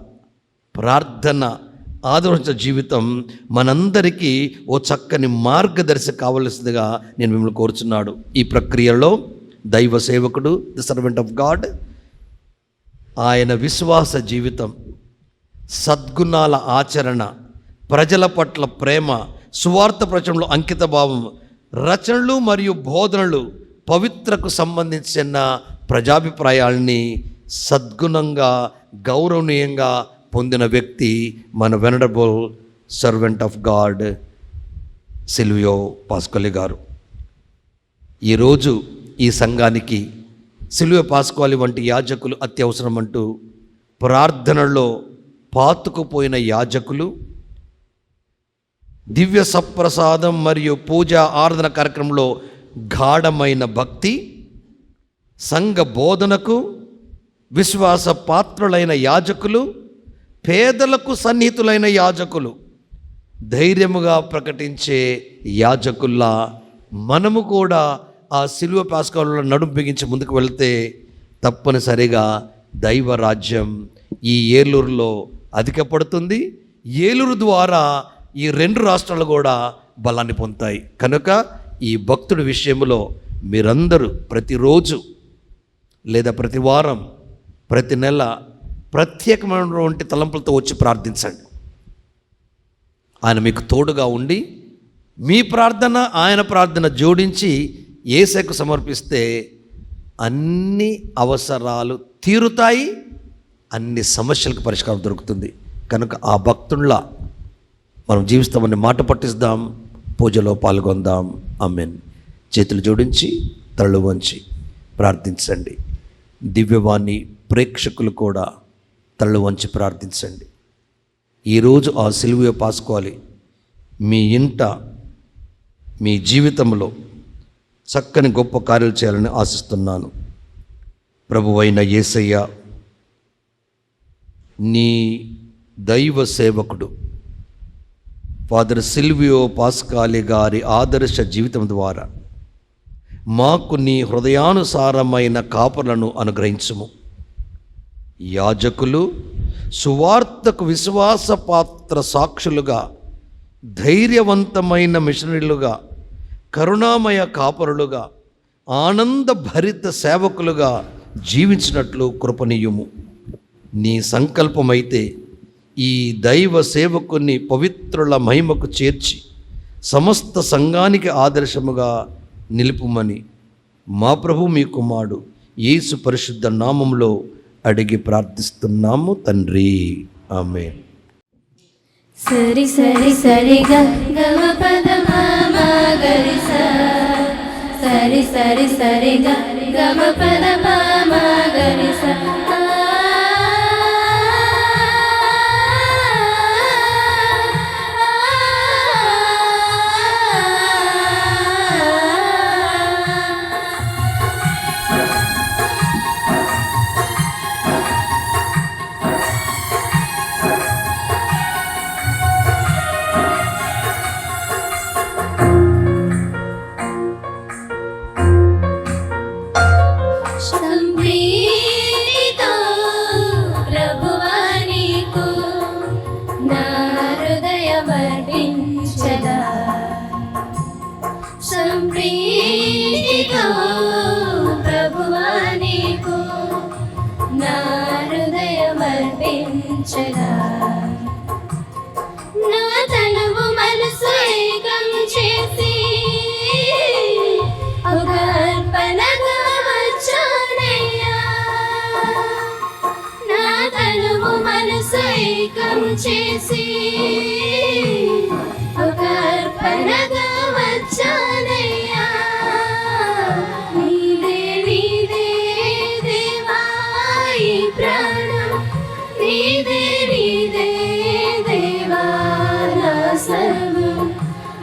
ప్రార్థన ఆదరించిన జీవితం మనందరికీ ఓ చక్కని మార్గదర్శి కావలసిందిగా నేను మిమ్మల్ని కోరుచున్నాడు. ఈ ప్రక్రియలో దైవ సేవకుడు, ది సర్వెంట్ ఆఫ్ గాడ్, ఆయన విశ్వాస జీవితం, సద్గుణాల ఆచరణ, ప్రజల పట్ల ప్రేమ, సువార్త ప్రచారంలో అంకిత భావం, రచనలు మరియు బోధనలు, పవిత్రకు సంబంధించిన ప్రజాభిప్రాయాల్ని సద్గుణంగా, గౌరవనీయంగా పొందిన వ్యక్తి మన venerable servant of God Silvio Pasquali గారు. ఈరోజు ఈ సంఘానికి సిల్వియో పాస్కోలి వంటి యాజకులు అత్యవసరం అంటూ ప్రార్థనలో పాతుకుపోయిన యాజకులు, దివ్య సప్రసాదం మరియు పూజా ఆరాధన కార్యక్రమంలో గాఢమైన భక్తి, సంఘ బోధనకు విశ్వాస పాత్రులైన యాజకులు, పేదలకు సన్నిహితులైన యాజకులు, ధైర్యముగా ప్రకటించే యాజకుల్లా మనము కూడా ఆ సిలువ పాస్కాలలో నడుం బిగించి ముందుకు వెళ్తే తప్పనిసరిగా దైవ రాజ్యం ఈ ఏలూరులో అధికపడుతుంది. ఏలూరు ద్వారా ఈ 2 రాష్ట్రాలు కూడా బలాన్ని పొందుతాయి. కనుక ఈ భక్తుడి విషయంలో మీరందరూ ప్రతిరోజు లేదా ప్రతి వారం, ప్రతి నెల ప్రత్యేకమైనటువంటి తలంపులతో వచ్చి ప్రార్థించండి. ఆయన మీకు తోడుగా ఉండి మీ ప్రార్థన ఆయన ప్రార్థన జోడించి యేసుకు సమర్పిస్తే అన్ని అవసరాలు తీరుతాయి, అన్ని సమస్యలకు పరిష్కారం దొరుకుతుంది. కనుక ఆ భక్తుల్లా మనం జీవిస్తామని మాట పట్టిస్తాం, పూజలో పాల్గొందాం. ఆమేన్. చేతులు జోడించి తలలు వంచి ప్రార్థించండి. దివ్యవాణి ప్రేక్షకులు కూడా తలలు వంచి ప్రార్థించండి. ఈరోజు ఆ సిలువ పాస్కోలి మీ ఇంట, మీ జీవితంలో చక్కని గొప్ప కార్యాలు చేయాలని ఆశిస్తున్నాను. ప్రభువైన యేసయ్య, నీ దైవ సేవకుడు ఫాదర్ సిల్వియో పాస్కాలి గారి ఆదర్శ జీవితం ద్వారా మాకు నీ హృదయానుసారమైన కాపరులను అనుగ్రహించుము. యాజకులు సువార్తకు విశ్వాసపాత్ర సాక్షులుగా, ధైర్యవంతమైన మిషనరీలుగా, కరుణామయ కాపరులుగా, ఆనందభరిత సేవకులుగా జీవించినట్లు కృపనీయుము. నీ సంకల్పమైతే ఈ దైవ సేవకుని పవిత్రుల మహిమకు చేర్చి సమస్త సంఘానికి ఆదర్శముగా నిలుపుమని మా ప్రభు మీ కుమారుడు యేసు పరిశుద్ధ నామములో అడిగి ప్రార్థిస్తున్నాము తండ్రి. ఆమేన్. సరి సరి సరి గమ పద మా గరి సరి సరి సరి గమ పద మా గరి సంప్రీతితో ప్రభువా నీకు నా హృదయమర్పించదా. సంప్రీతితో ప్రభువా నీకు నా హృదయమర్పించదా. నా తనువు మనసు ఏకం చేసి ఒక అర్పణగా వచ్చానయ్యా. నా తనువు మనసు ఏకం చేసి ఒక అర్పణగా వచ్చానయ్యా. నీదే నీదే దేవా ఈ ప్రాణం, నీదే నీదే దేవా నా సర్వం,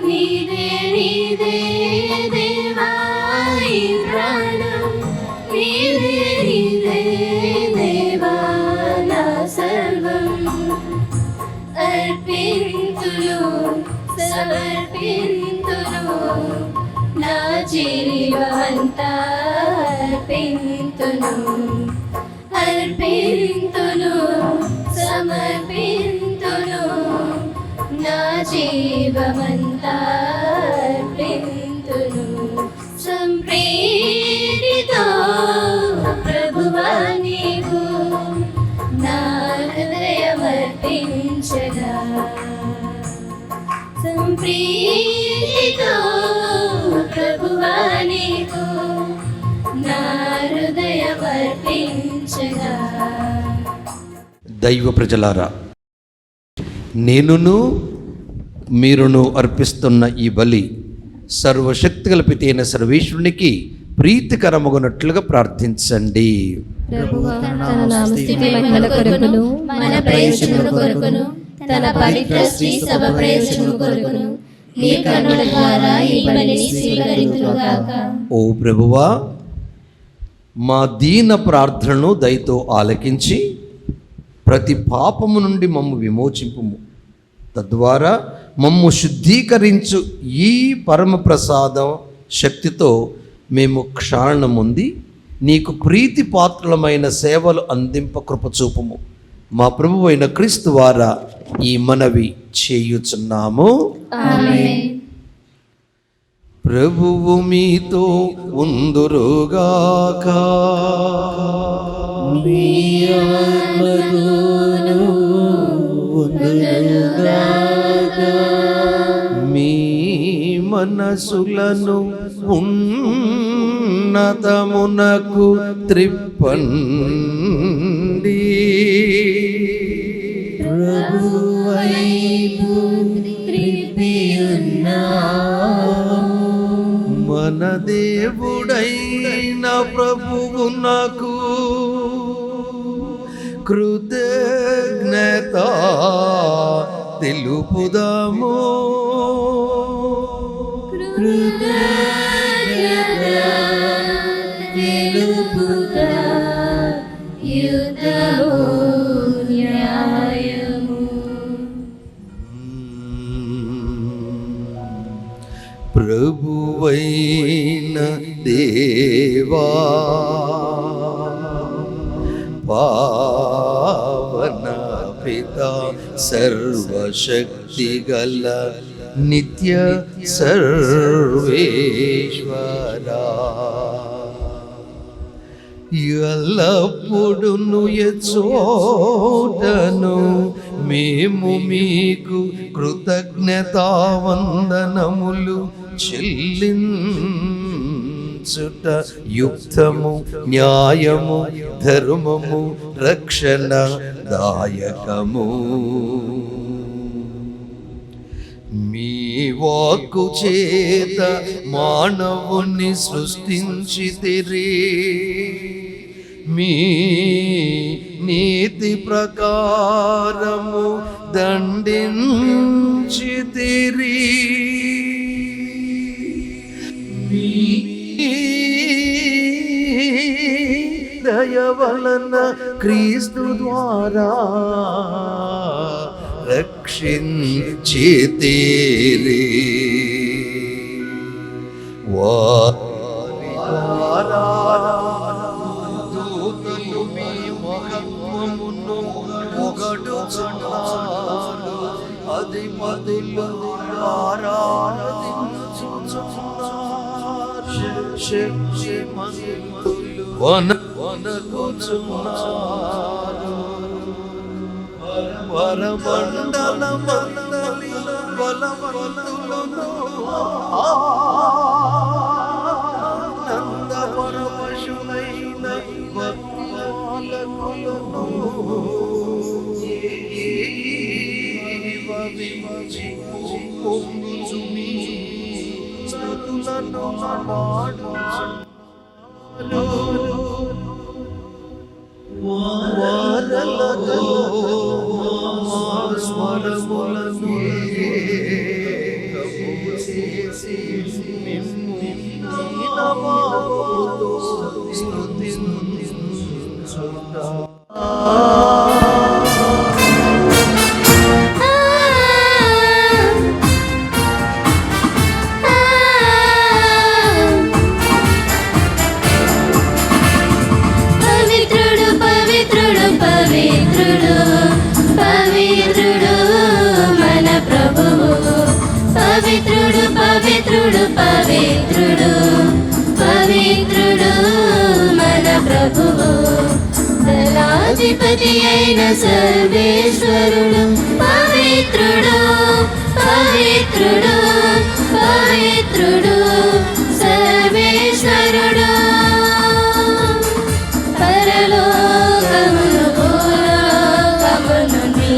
నీదే నీదే దేవా ఈ ప్రాణం, నీదే నీదే దేవా నా సర్వం. అర్పింతును సమర్పింతును నా జీవమంతా అర్పింతును, అర్పింతును సమర్పింతును నా జీవమంతా అర్పింతును. సంప్రీతితో ప్రభువా నీకు నా హృదయమర్పించగా. సంప్రీతితో ప్రభువా నీకు నా హృదయమర్పించగా. దైవ ప్రజలారా, నేనును మీరును అర్పిస్తున్న ఈ బలి సర్వశక్తిగల పితైన సర్వేశ్వరునికి ప్రీతికరమగునట్లుగా ప్రార్థించండి. ప్రభువా తన నామస్తుతి మహిమల కొరకును మన ప్రయోజనము కొరకును తన పవిత్ర శ్రీ సభ ప్రయోజనము కొరకును నీ కరుణ ద్వారా ఈ బలిని స్వీకరించుగాక. ఓ ప్రభువా, మా దీన ప్రార్థనను దయతో ఆలకించి ప్రతి పాపము నుండి మమ్ము విమోచింపుము. తద్వారా మమ్ము శుద్ధీకరించు ఈ పరమ ప్రసాదం శక్తితో మేము క్షాళనముంది నీకు ప్రీతి పాత్రలమైన సేవలు అందింప కృపచూపుము. మా ప్రభువైన క్రీస్తు ద్వారా ఈ మనవి చేయుచున్నాము. ఆమేన్. ప్రభువు మీతో ఉందురుగాక. మీ మనసులను ఉన్నతమునకు త్రిప్పండి. మన దేవుడైన ప్రభువునకు కృతజ్ఞత తెలుపుదాము. కృతజ్ఞత తెలుపుదాము. దేవా పావన పిత సర్వశక్తిగల నిత్య సర్వేశ్వరా ఎల్లప్పుడును ఎచ్చోటను మేము మీకు కృతజ్ఞతావందనములు చెల్లించుట యుక్తము న్యాయము ధర్మము రక్షణ దాయకము. మీ వాక్కు చేత మానవుని సృష్టించితిరి, మీ నీతి ప్రకారము దండించితిరి. మీ దయ వలన క్రీస్తు ద్వారా రక్షించితిరి. వారి ద్వారా దూతలు మీ మహత్వమును పొగడుచున్నారు, అధిపతులు ఆరాధించుచున్నారు, శక్తిమంతులు వనకొచున్నారు. వరమండల మండలి బలవంతులను ఆనంద పరవశులైన భక్తులను పొంగుచుమి స్తుతులను వారలతో స్వరములను చేసి నామముతో స్తుతించుట. పవిత్రుడు పవిత్రుడు పవిత్రుడు పవిత్రుడు మన ప్రభువు, దళాధిపతి అయిన సర్వేశ్వరుడు పవిత్రుడు పవిత్రుడు పవిత్రుడు సర్వేశ్వరుడు. పరలోకమును భూలోకమును నీ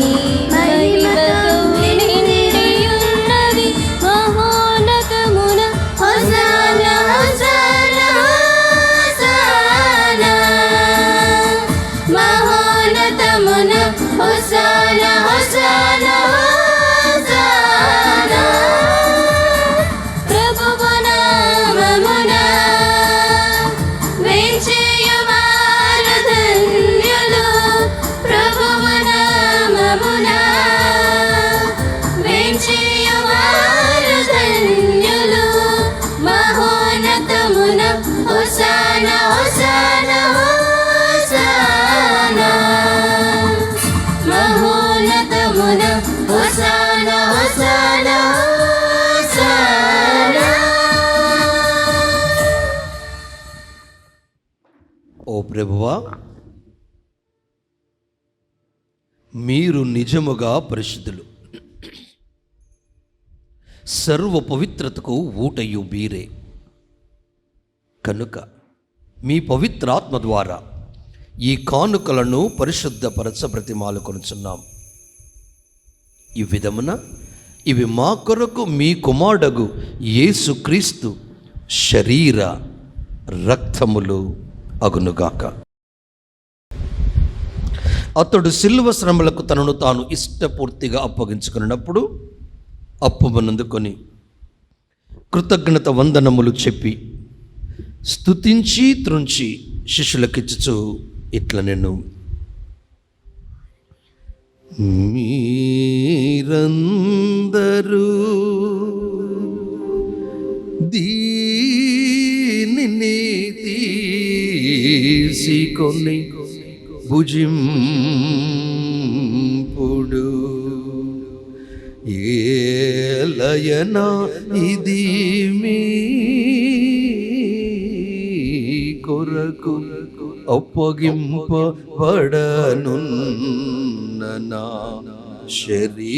మహిమతో నిండియున్నది, మహోన్నతమున హోసానా హోసానా హోసానా, మహోన్నతమున హోసానా హోసానా హోసానా. ప్రభువు నామమున వేంచేయువారు ధన్యులు, ప్రభువు నామమున వేంచేయువారు ధన్యులు, మహోన్నతమున హోసానా హోసానా హోసానా, మహోన్నతమున హోసానా హోసానా హోసానా. ఓ ప్రభువా, మీరు నిజముగా పరిశుద్ధులు, సర్వ పవిత్రతకు ఊటయు మీరే. కనుక మీ పవిత్రాత్మ ద్వారా ఈ కానుకలను పరిశుద్ధపరచ బ్రతిమాలు కొనుచున్నాం. ఈ విధమున ఇవి మా కొరకు మీ కుమారుడగు యేసుక్రీస్తు శరీర రక్తములు అగునుగాక. అతడు శిలువ శ్రమలకు తనను తాను ఇష్టపూర్తిగా అప్పగించుకున్నప్పుడు అప్పుమనందుకొని కృతజ్ఞత వందనములు చెప్పి స్తుతించి త్రుంచి శిష్యులకిచ్చుచు ఇట్లా నేను, మీరందరూ దీనిని వేసుకొని భుజింపుడు. ఏలయనా ఇది మీ కొరకు అప్పగింపబడనున్న నా శరీరము.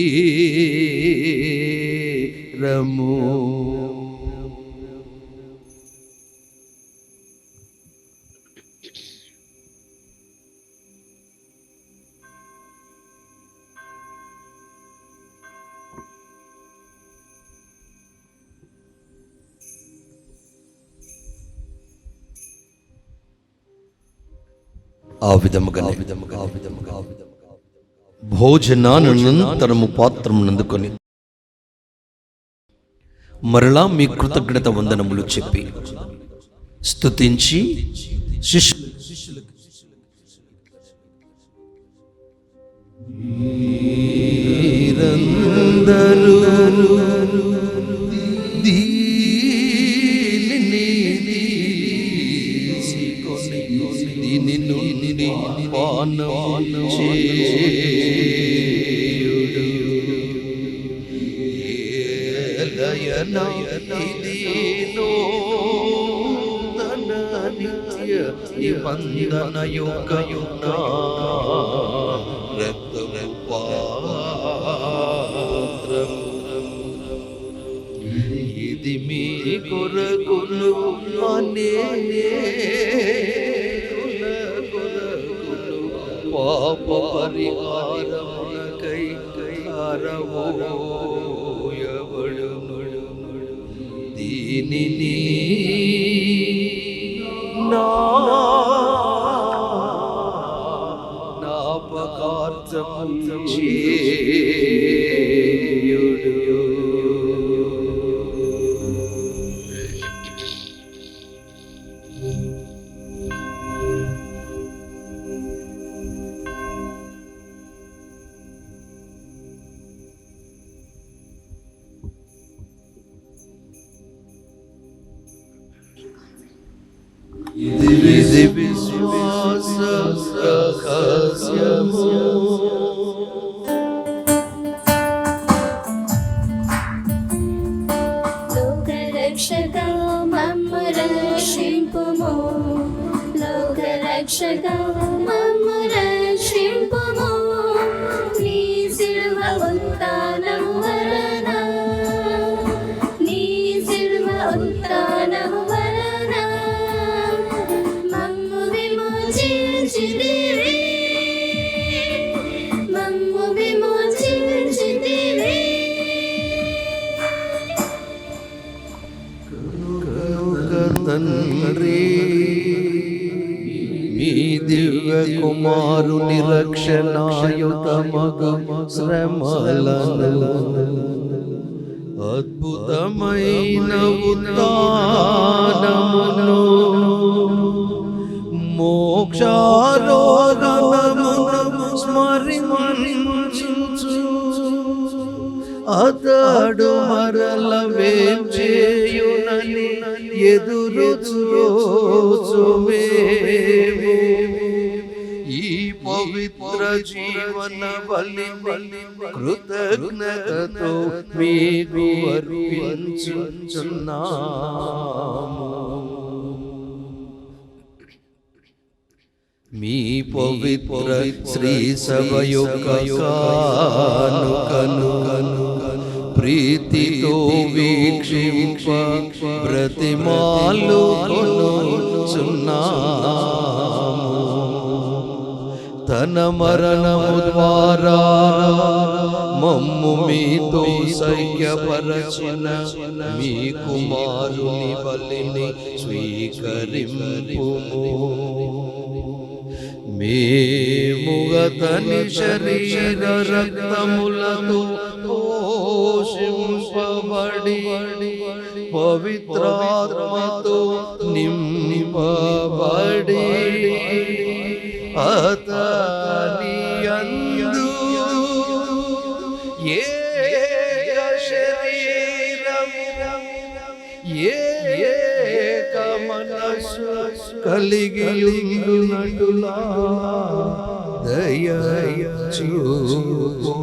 ఆ విధముగా భోజనానంతరము పాత్రమునందుకొని మరలా మీ కృతజ్ఞత వందనములు చెప్పి స్తుతించి శిష్యులకు మీరందరూ దీని నుండి పానము చేయుడు. ఏలయనా ఇది నూతన నిత్య నిబంధన యొక్క నా రక్తము పాత్రము. ఇది మీ కొరకును పాప పరిహారమునకై కారవోయబడును. దీనిని జ్ఞాపకార్థము చేయుడు. ఇది విశ్వాస రహస్యము. లోకరక్షక మమ్ము రక్షింపుము, లోకరక్షక మమ్ము రక్షింపుము. నీ సిలువ ఉత్థానము వలన, నీ సిలువ ఉత్థానము వలన మమ్ము విమోచించితివి, మమ్ము విమోచించితివి. తండ్రి మీ దివ్య కుమారుని రక్షణాయుతమగు శ్రమలను అద్భుతమైన ఉత్థానమును మోక్షారోహణమును స్మరించుచు అతడు మరల వేంచేయునని ఎదురు చూచువేము. ఈ పవిత్ర జీవన బలి కృతజ్ఞతతో మీకు అర్పించుచున్నాము. మీ పవిత్ర శ్రీ సభ యొక్క కానుకను ప్రీతితో వీక్షింప బ్రతిమాలు కొనుచున్నాము. తన మరణము ద్వారా మమ్ము మీతో సఖ్యపరచిన మీ కుమారుని బలిని స్వీకరింపుము. మేము అతని శరీర రక్తములతో పోషింపబడి పవిత్రాత్మతో నింపబడి అతని యందు ఏక శరీరము ఏక మనస్సు కలిగి ఉండునటులా దయ చూపుము.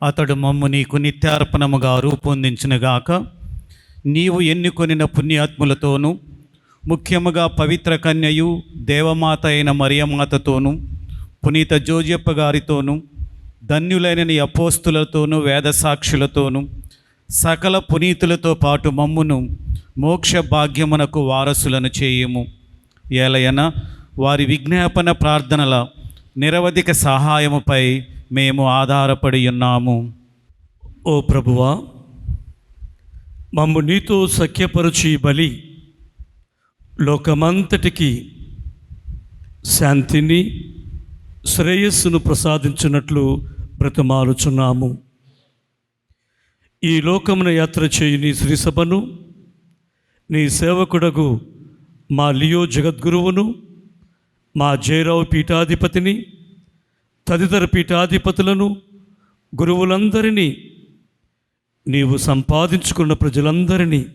అతడు మమ్ము నీకు నిత్యార్పణముగా రూపొందించినగాక నీవు ఎన్నుకొనిన పుణ్యాత్ములతోనూ ముఖ్యముగా పవిత్ర కన్యయు దేవమాత అయిన మరియమాతతోనూ పునీత జోజప్ప గారితోనూ ధన్యులైన నీ అపోస్తులతోనూ వేదసాక్షులతోనూ సకల పునీతులతో పాటు మమ్మును మోక్ష భాగ్యమునకు వారసులను చేయుము. ఏలయన వారి విజ్ఞాపన ప్రార్థనల నిరవధిక సహాయముపై మేము ఆధారపడి ఉన్నాము. ఓ ప్రభువా, మమ్ము నీతో సఖ్యపరచి బలి లోకమంతటికి శాంతిని శ్రేయస్సును ప్రసాదించినట్లు బ్రతమాలుచున్నాము. ఈ లోకమున యాత్ర చేయు నీ శ్రీసభను, నీ సేవకుడగు మా లియో జగద్గురువును, మా జయరావు పీఠాధిపతిని, తదితర పీఠాధిపతులను, గురువులందరినీ, నీవు సంపాదించుకున్న ప్రజలందరినీ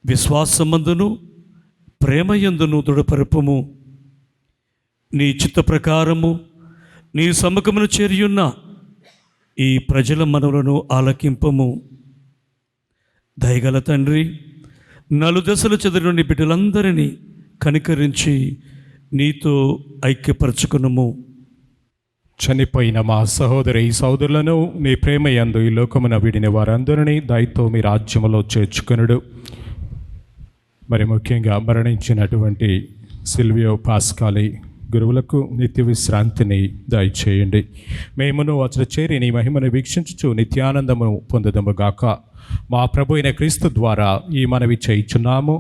విశ్వాసమందును ప్రేమయందును దృఢపరుపుము. నీ చిత్త ప్రకారము నీ సముఖమును చేరియున్న ఈ ప్రజల మనవులను ఆలకింపము. దయగల తండ్రి, నలుదశలు చెదిరిన నీ బిడ్డలందరినీ కనికరించి నీతో ఐక్యపరచుకునుము. చనిపోయిన మా సహోదరులను మీ ప్రేమయందు ఈ లోకమున విడిన వారందరినీ దయతో మీ రాజ్యములో చేర్చుకొనుడు. మరి ముఖ్యంగా మరణించినటువంటి సిల్వియో పాస్కాలి గురువులకు నిత్య విశ్రాంతిని దయచేయండి. మేమును అతడు చేరి నీ మహిమను వీక్షించుచు నిత్యానందము పొందుదముగాక. మా ప్రభు అయిన క్రీస్తు ద్వారా ఈ మనవి చేయుచున్నాము.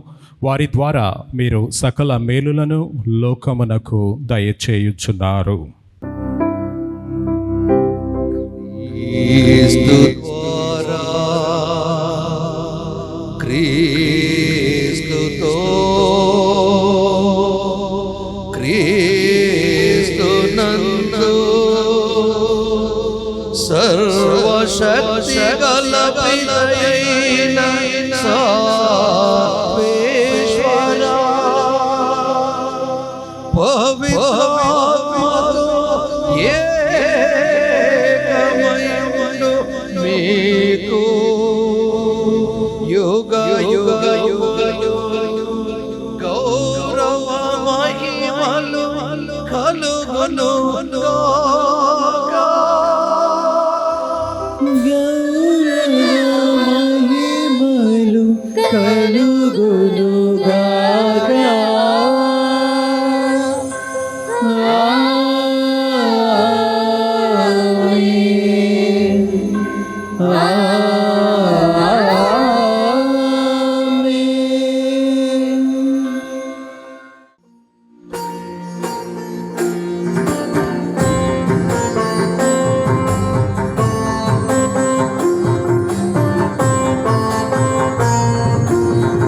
వారి ద్వారా మీరు సకల మేలులను లోకమునకు దయచేయుచున్నారు. క్రీస్తు ద్వారా క్రీస్తుతో క్రీస్తునందు సర్వశక్తి గల పితయైన సర్వేశ్వరా పవిత్రాత్మతో మీకు యుగ యుగ యుగ గౌరవ మహిమలు కలుగును. మహిమలు కలుగునుగాక.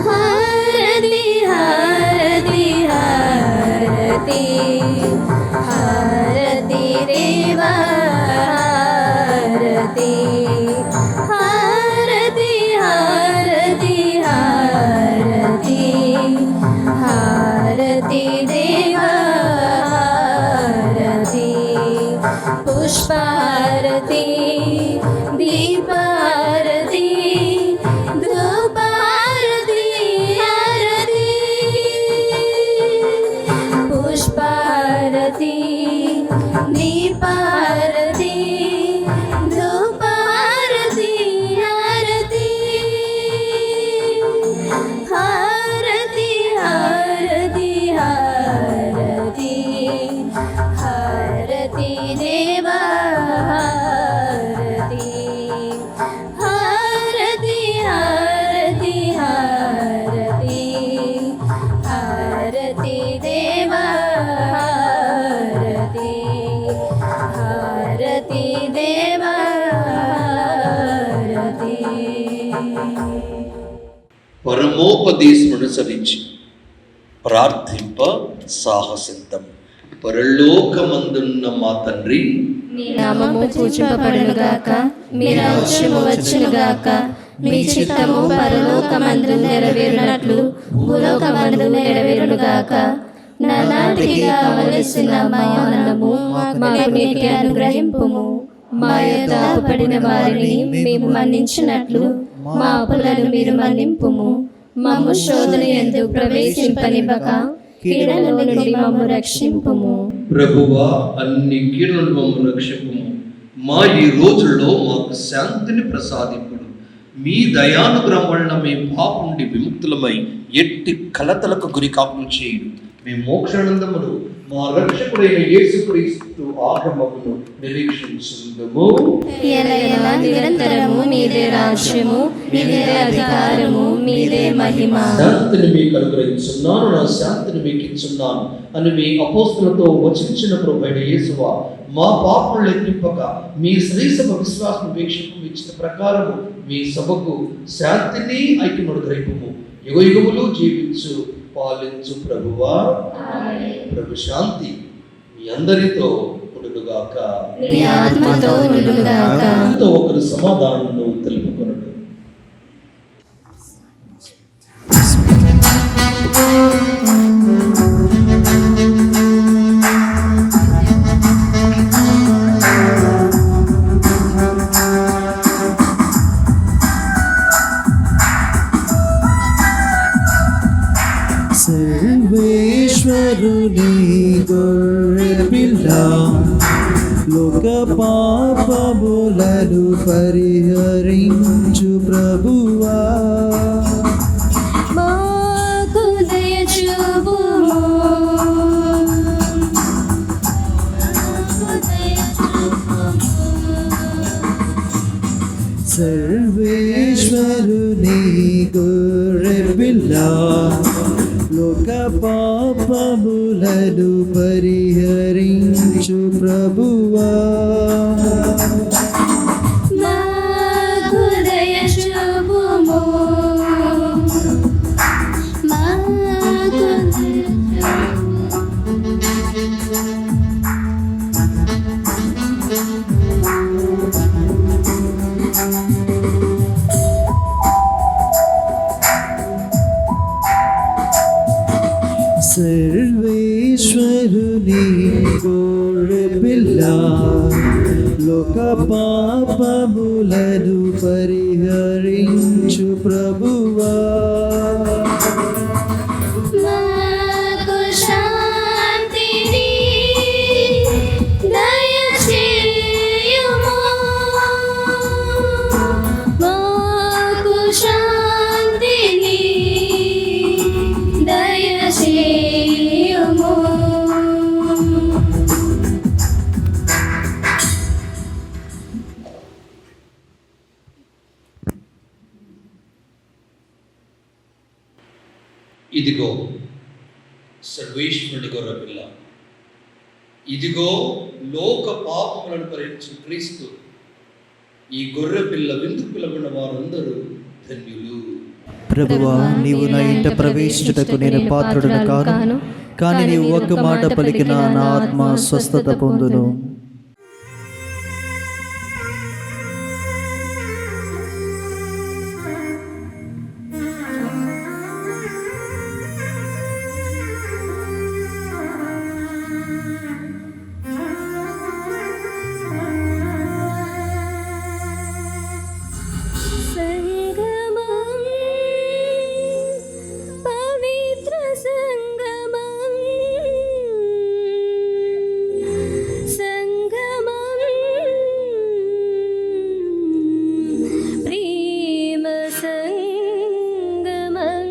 హారతి హారతి హారతి హారతి దేవా హారతి హారతి హారతి హారతి హారతి దేవా హారతి పుష్పారతి దీపారతి ధూపారతి హారతి పుష్పారతి దీపారతి ధూపారతి హారతి హారతి హారతి హారతి హారతి దేవా హారతి హారతి హారతి హారతి హారతి దేవా హారతి హారతి దేవా హారతి. పరమోపదేశం అనుసరించి ప్రార్థింప సాహసిద్దాం. పరలోకమందున్న మా తండ్రి, మీ నామము పూజింపబడునుగాక, మీ రాజ్యము వచ్చునుగాక, మీ చిత్తము పరలోకమందు నెరవేరునట్లు భూలోకమందు నెరవేరునుగాక. నానాటికి కావలసిన మా అన్నము మాకు నేటి అనుగ్రహింపుము. మా యొద్ద అప్పుపడిన వారిని మేము మన్నించినట్లు మా అప్పులను మీరు మన్నింపుము. మమ్ము శోధన యందు ప్రవేశింపనివ్వక కీడుల నుండి మమ్ము రక్షింపుము. ప్రభువా, అన్ని కీడుల నుండి మమ్ము రక్షింపుము. మా ఈ రోజుల్లో మాకు శాంతిని ప్రసాదింపుడు. మీ దయానుగ్రహం వలన మేము పాపం నుండి విముక్తులమై ఎట్టి కలతలకు గురి కాకుండా చేయుడు. మీ మోక్షానందమును మా రక్షకుడైన యేసుక్రీస్తు ఆగమమును నిరీక్షించుందుము. ఎలయలా నిరంతరము మీదే రాజ్యము, మీదే అధికారము, మీదే మహిమ. శాంతిని మీకు అనుగ్రహించున్నాను, నా శాంతిని మీకు ఇచ్చున్నాను అని మీ అపోస్తులతో వచించిన ప్రభువైన యేసువా, మా పాపములు లెక్కింపక మీ శ్రీసభ విశ్వాసం వీక్షకు ఇచ్చిన ప్రకారము మీ సభకు శాంతిని ఐక్యము అనుగ్రహింపుము. యుగయుగములు జీవించు పాలించు ప్రభువా. ప్రభు శాంతి మీ అందరితో ఉండునుగాక, మీ ఆత్మతో ఉండునుగాక. ఒకరు సమాధానమును తెలుపుకొనుడు. సర్వేశ్వరుని గొర్రెపిల్ల, లోక పాపములను పరిహరించు ప్రభువా, మాకు దయ చూపుము. సర్వేశ్వరుని గొర్రెపిల్ల, లోక పాపములను పరిహరించు ప్రభువా, మాకు దయ చూపుము. మాకు దయ సర్వేశ్వరుని గొర్రెపిల్ల, లోక పాపములను పరిహరించు ప్రభువా, మాకు శాంతిని దయచేయుము. మాకు శాంతిని దయచేయుము. ఇదిగో సర్వేశ్వరుని గొర్రెపిల్ల, ఇదిగో లోక పాపములను పరిహరించు క్రీస్తు. ఈ గొర్రెపిల్ల విందుకు పిలబడిన వారందరూ ధన్యులు. ప్రభువా, నీవు నా ఇంట ప్రవేశించుటకు నేను పాత్రుడను కాను, కానీ నీవు ఒక్క మాట పలికిన నా ఆత్మ స్వస్థత పొందును. సంగమం, పవిత్ర సంగమం, సంగమం, ప్రేమ సంగమం,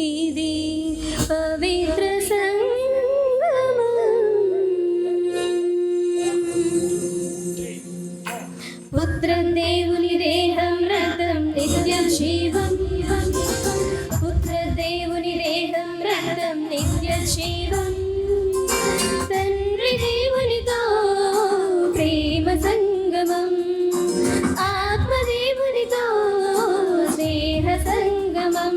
ఇది పవిత్ర పుత్రం దేవుని దేహం రక్తం నిత్య జీవం, పుత్ర దేవుని దేహం రక్తం నిత్య జీవం, తండ్రి దేవునితో ప్రేమ సంగమం, ఆత్మదేవునితో స్నేహ సంగమం.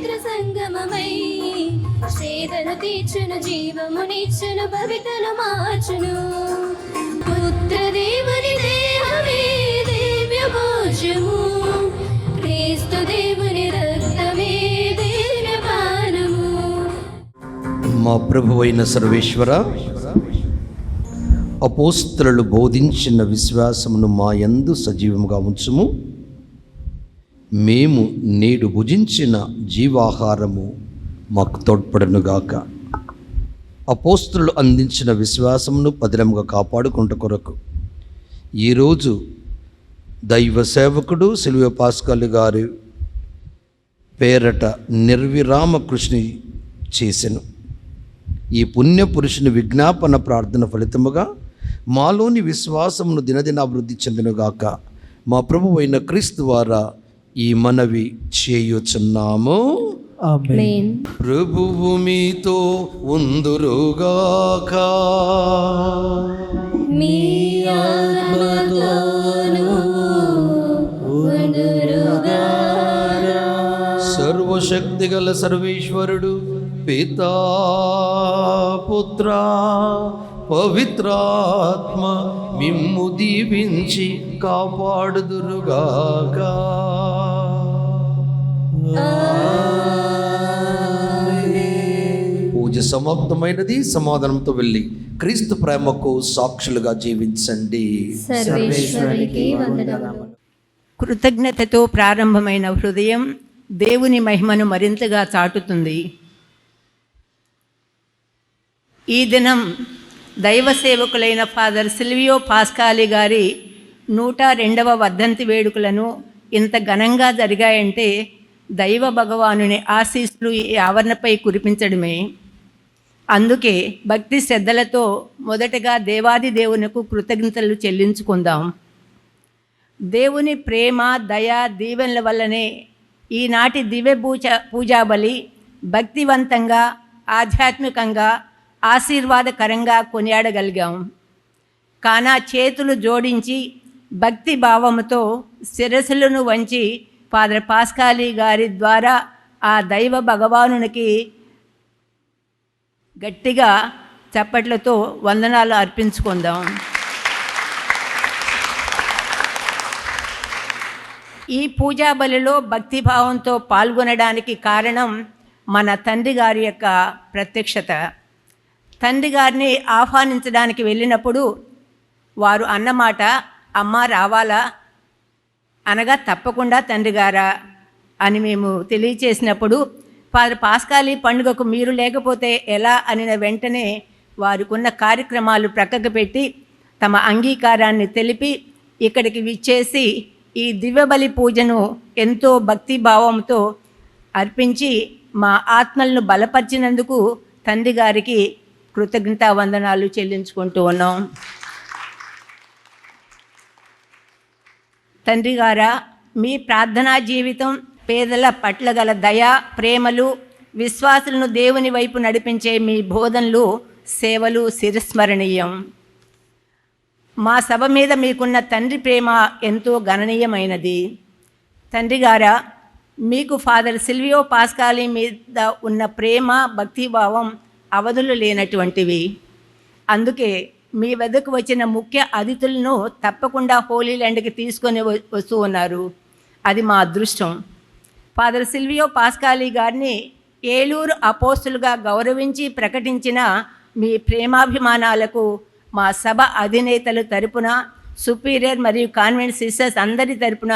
పవిత్ర సంగమమై సేదను తీర్చును, జీవమునిచ్చును, భవితను మార్చును. పుత్రదేవుని దేహమే దివ్య భోజ్యము, క్రీస్తు దేవుని రక్తమే దివ్య పానము. మా ప్రభువైన సర్వేశ్వర, అపోస్తలులు బోధించిన విశ్వాసమును మా యందు సజీవముగా ఉంచుము. మేము నేడు భుజించిన జీవాహారము మాకు తోడ్పడనుగాక. అపోస్తలులు అందించిన విశ్వాసమును పదిలముగా కాపాడుకుంట కొరకు ఈరోజు దైవ సేవకుడు సిలువ పాస్కల్ గారి పేరట నిర్విరామ కృషి చేసెను. ఈ పుణ్య పురుషుని విజ్ఞాపన ప్రార్థన ఫలితముగా మాలోని విశ్వాసమును దినదిన అభివృద్ధి చెందునుగాక. మా ప్రభువు అయిన క్రీస్తు ద్వారా ఈ మనవి చేయుచున్నాము. ఆమేన్. ప్రభువు మీతో ఉందురుగాక. మీ ఆత్మతోను ఉండురుగాక. సర్వశక్తి గల సర్వేశ్వరుడు పితా పుత్ర పవిత్రాత్మ మిమ్ము దీవించి కాపాడుదురుగాక. పూజ సమాప్తమైనది. సమాధానంతో వెళ్ళి క్రీస్తు ప్రేమకు సాక్షులుగా జీవించండి. సర్వేశ్వరునికి వందనములు. కృతజ్ఞతతో ప్రారంభమైన హృదయం దేవుని మహిమను మరింతగా చాటుతుంది. ఈ దినం దైవ సేవకులైన ఫాదర్ సిల్వియో పాస్కాలి గారి 102వ వర్ధంతి వేడుకలను ఇంత ఘనంగా జరిగాయంటే దైవ భగవానుని ఆశీస్సులు ఈ ఆవరణపై కురిపించడమే. అందుకే భక్తి శ్రద్ధలతో మొదటగా దేవాది దేవునికి కృతజ్ఞతలు చెల్లించుకుందాం. దేవుని ప్రేమ, దయ, దీవెనల వల్లనే ఈనాటి దివ్య పూజాబలి భక్తివంతంగా, ఆధ్యాత్మికంగా, ఆశీర్వాదకరంగా కొనియాడగలిగాం. కానా చేతులు జోడించి భక్తి భావముతో శిరస్సులను వంచి ఫాదర్ పాస్కాలి గారి ద్వారా ఆ దైవ భగవానునికి గట్టిగా చప్పట్లతో వందనాలు అర్పించుకుందాం. ఈ పూజా బలిలో భక్తిభావంతో పాల్గొనడానికి కారణం మన తండ్రి గారి యొక్క ప్రత్యక్షత. తండ్రి గారిని ఆహ్వానించడానికి వెళ్ళినప్పుడు వారు అన్నమాట, అమ్మ రావాలా అనగా తప్పకుండా తండ్రి గారా అని మేము తెలియచేసినప్పుడు, ఫాదర్ పాస్కాలి పండుగకు మీరు లేకపోతే ఎలా అనిన వెంటనే వారికున్న కార్యక్రమాలు ప్రక్కకు పెట్టి తమ అంగీకారాన్ని తెలిపి ఇక్కడికి విచ్చేసి ఈ దివ్యబలి పూజను ఎంతో భక్తిభావంతో అర్పించి మా ఆత్మలను బలపరిచినందుకు తండ్రి గారికి కృతజ్ఞతా వందనాలు చెల్లించుకుంటూ ఉన్నాం. తండ్రి గారా, మీ ప్రార్థనా జీవితం, పేదల పట్ల గల దయ, ప్రేమలు, విశ్వాసులను దేవుని వైపు నడిపించే మీ బోధనలు, సేవలు శిరస్మరణీయం. మా సభ మీద మీకున్న తండ్రి ప్రేమ ఎంతో గణనీయమైనది. తండ్రి గారా, మీకు ఫాదర్ సిల్వియో పాస్కాలి మీద ఉన్న ప్రేమ, భక్తిభావం అవధులు లేనటువంటివి. అందుకే మీ వద్దకు వచ్చిన ముఖ్య అతిథులను తప్పకుండా హోలీ ల్యాండ్కి తీసుకొని వస్తూ ఉన్నారు. అది మా అదృష్టం. ఫాదర్ సిల్వియో పాస్కాలి గారిని ఏలూరు అపోస్తులుగా గౌరవించి ప్రకటించిన మీ ప్రేమాభిమానాలకు మా సభ అధినేతల తరపున, సుపీరియర్ మరియు కాన్వెంట్ సిస్టర్స్ అందరి తరపున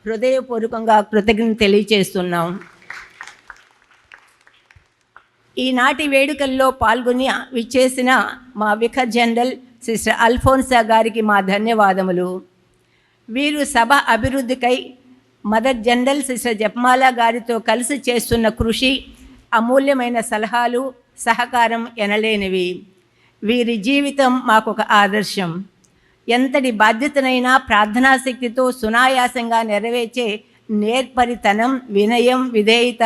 హృదయపూర్వకంగా కృతజ్ఞత తెలియచేస్తున్నాం. ఈనాటి వేడుకల్లో పాల్గొని విచ్చేసిన మా వికార్ జనరల్ సిస్టర్ అల్ఫోన్సా గారికి మా ధన్యవాదములు. వీరు సభ అభివృద్ధికై మదర్ జనరల్ సిస్టర్ జపమాల గారితో కలిసి చేస్తున్న కృషి, అమూల్యమైన సలహాలు, సహకారం ఎనలేనివి. వీరి జీవితం మాకొక ఆదర్శం. ఎంతటి బాధ్యతనైనా ప్రార్థనాశక్తితో సునాయాసంగా నెరవేర్చే నేర్పరితనం, వినయం, విధేయత,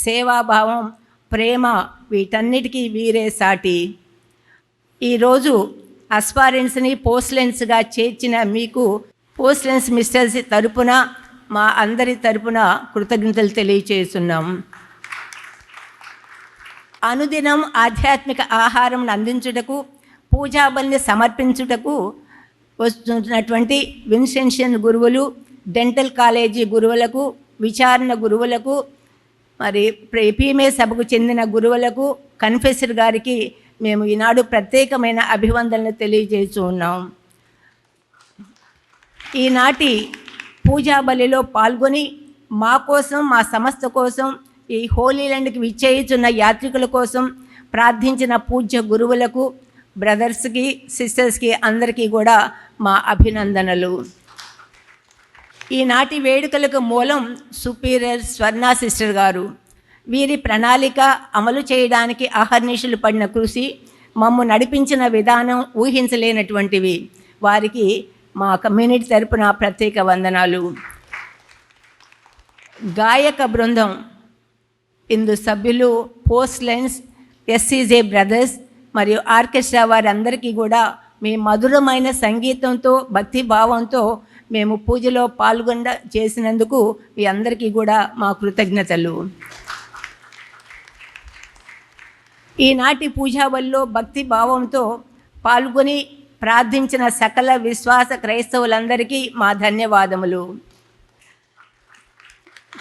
సేవాభావం, ప్రేమ వీటన్నిటికీ వీరే సాటి. ఈరోజు అస్పారెంట్స్ని పోస్ట్లెన్స్గా చేర్చిన మీకు పోస్ట్లెన్స్ మిస్టర్స్ తరపున, మా అందరి తరపున కృతజ్ఞతలు తెలియచేస్తున్నాం. అనుదినం ఆధ్యాత్మిక ఆహారం అందించుటకు, పూజాబలిని సమర్పించుటకు వస్తున్నటువంటి విన్సెన్షన్ గురువులు, డెంటల్ కాలేజీ గురువులకు, విచారణ గురువులకు, మరి పీమే సభకు చెందిన గురువులకు, కన్ఫెసర్ గారికి మేము ఈనాడు ప్రత్యేకమైన అభివందనలు తెలియజేస్తూ ఉన్నాం. ఈనాటి పూజా బలిలో పాల్గొని మా కోసం, మా సంస్థ కోసం, ఈ హోలీ ల్యాండ్కి విచ్చేయుచున్న యాత్రికుల కోసం ప్రార్థించిన పూజ్య గురువులకు, బ్రదర్స్కి, సిస్టర్స్కి అందరికీ కూడా మా అభినందనలు. ఈనాటి వేడుకలకు మూలం సుపీరియర్ స్వర్ణ సిస్టర్ గారు. వీరి ప్రణాళిక అమలు చేయడానికి అహర్నిశలు పడిన కృషి, మమ్ము నడిపించిన విధానం ఊహించలేనటువంటివి. వారికి మా కమ్యూనిటీ తరపున ప్రత్యేక వందనాలు. గాయక బృందం, ఇందు సభ్యులు, పోస్ట్ లైన్స్, ఎస్సీజే బ్రదర్స్ మరియు ఆర్కెస్ట్రా వారందరికీ కూడా మీ మధురమైన సంగీతంతో, భక్తి భావంతో మేము పూజలో పాల్గొన చేసినందుకు మీ అందరికీ కూడా మా కృతజ్ఞతలు. ఈనాటి పూజావల్లో భక్తి భావంతో పాల్గొని ప్రార్థించిన సకల విశ్వాస క్రైస్తవులందరికీ మా ధన్యవాదములు.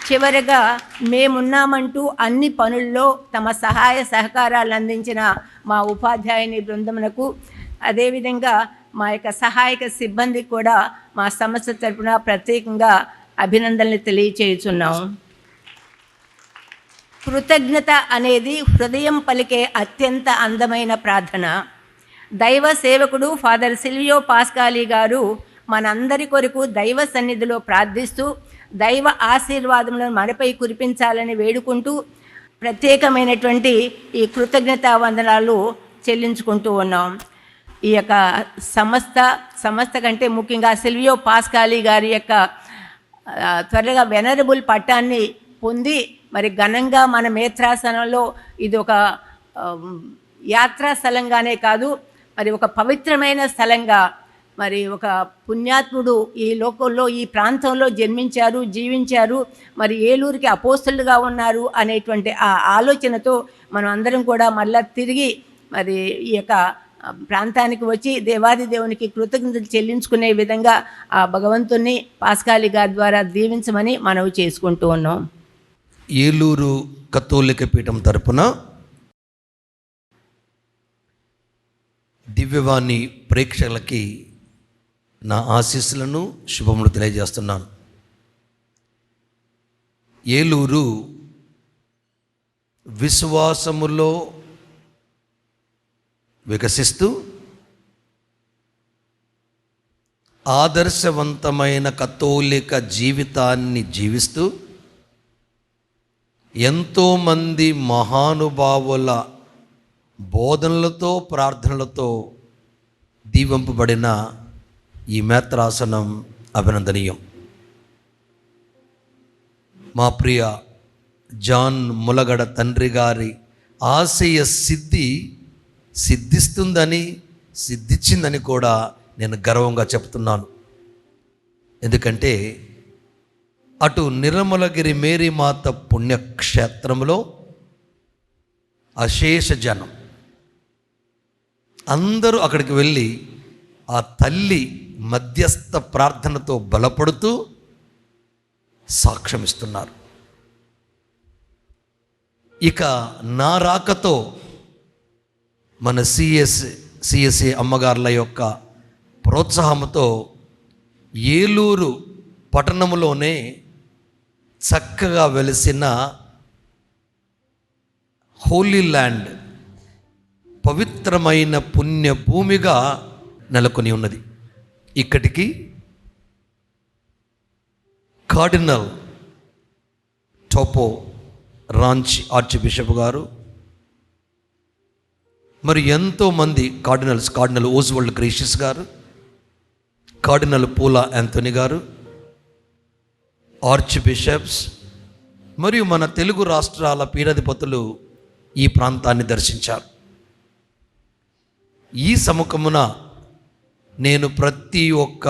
చివరగా మేమున్నామంటూ అన్ని పనుల్లో తమ సహాయ సహకారాలు అందించిన మా ఉపాధ్యాయుని బృందమునకు, అదేవిధంగా మా యొక్క సహాయక సిబ్బందికి కూడా మా సంస్థ తరపున ప్రత్యేకంగా అభినందనలు తెలియచేయుచున్నాం. కృతజ్ఞత అనేది హృదయం పలికే అత్యంత అందమైన ప్రార్థన. దైవ సేవకుడు ఫాదర్ సిల్వియో పాస్కాలి గారు మనందరి కొరకు దైవ సన్నిధిలో ప్రార్థిస్తూ దైవ ఆశీర్వాదములను మనపై కురిపించాలని వేడుకుంటూ ప్రత్యేకమైనటువంటి ఈ కృతజ్ఞతా వందనాలు చెల్లించుకుంటూ ఉన్నాం. ఈ యొక్క సంస్థ కంటే ముఖ్యంగా సిల్వియో పాస్కాలి గారి యొక్క త్వరగా వెనరబుల్ పట్టాన్ని పొంది మరి ఘనంగా మన మేత్రాసనంలో ఇది ఒక యాత్రా స్థలంగానే కాదు, మరి ఒక పవిత్రమైన స్థలంగా, మరి ఒక పుణ్యాత్ముడు ఈ లోకంలో, ఈ ప్రాంతంలో జన్మించారు, జీవించారు, మరి ఏలూరుకి అపోస్తలుగా ఉన్నారు అనేటువంటి ఆ ఆలోచనతో మనం అందరం కూడా మళ్ళా తిరిగి మరి ఈ యొక్క ప్రాంతానికి వచ్చి దేవాది దేవునికి కృతజ్ఞతలు చెల్లించుకునే విధంగా ఆ భగవంతుని పాస్కాలి గారి ద్వారా దీవించమని మనవి చేసుకుంటూ ఉన్నాం. ఏలూరు కథోలిక పీఠం తరపున దివ్యవాణి ప్రేక్షకులకి నా ఆశీస్సులను, శుభములు తెలియజేస్తున్నాను. ఏలూరు విశ్వాసములో వికసిస్తూ ఆదర్శవంతమైన కథోలిక జీవితాన్ని జీవిస్తూ ఎంతోమంది మహానుభావుల బోధనలతో, ప్రార్థనలతో దీవింపబడిన ఈ మేత్రాసనం అభినందనీయం. మా ప్రియ జాన్ ములగడ తండ్రి గారి ఆశయ సిద్ధిస్తుందని, సిద్ధించిందని కూడా నేను గర్వంగా చెప్తున్నాను. ఎందుకంటే అటు నిర్మలగిరి మేరీమాత పుణ్యక్షేత్రంలో అశేష జనం అందరూ అక్కడికి వెళ్ళి ఆ తల్లి మధ్యస్థ ప్రార్థనతో బలపడుతూ సాక్ష్యమిస్తున్నారు. ఇక నా రాకతో మన సిఎస్ఏ అమ్మగారుల యొక్క ప్రోత్సాహంతో ఏలూరు పట్టణంలోనే చక్కగా వెలిసిన హోలీ ల్యాండ్ పవిత్రమైన పుణ్యభూమిగా నెలకొని ఉన్నది. ఇక్కడికి cardinal topo Ranchi arch bishop గారు, మరి ఎంతోమంది కార్డినల్ ఓజ్వల్డ్ గ్రేషియస్ గారు, కార్డినల్ పూలా యాంథోనీ గారు, ఆర్చ్ బిషప్స్ మరియు మన తెలుగు రాష్ట్రాల పీఠాధిపతులు ఈ ప్రాంతాన్ని దర్శించారు. ఈ సముఖమున నేను ప్రతి ఒక్క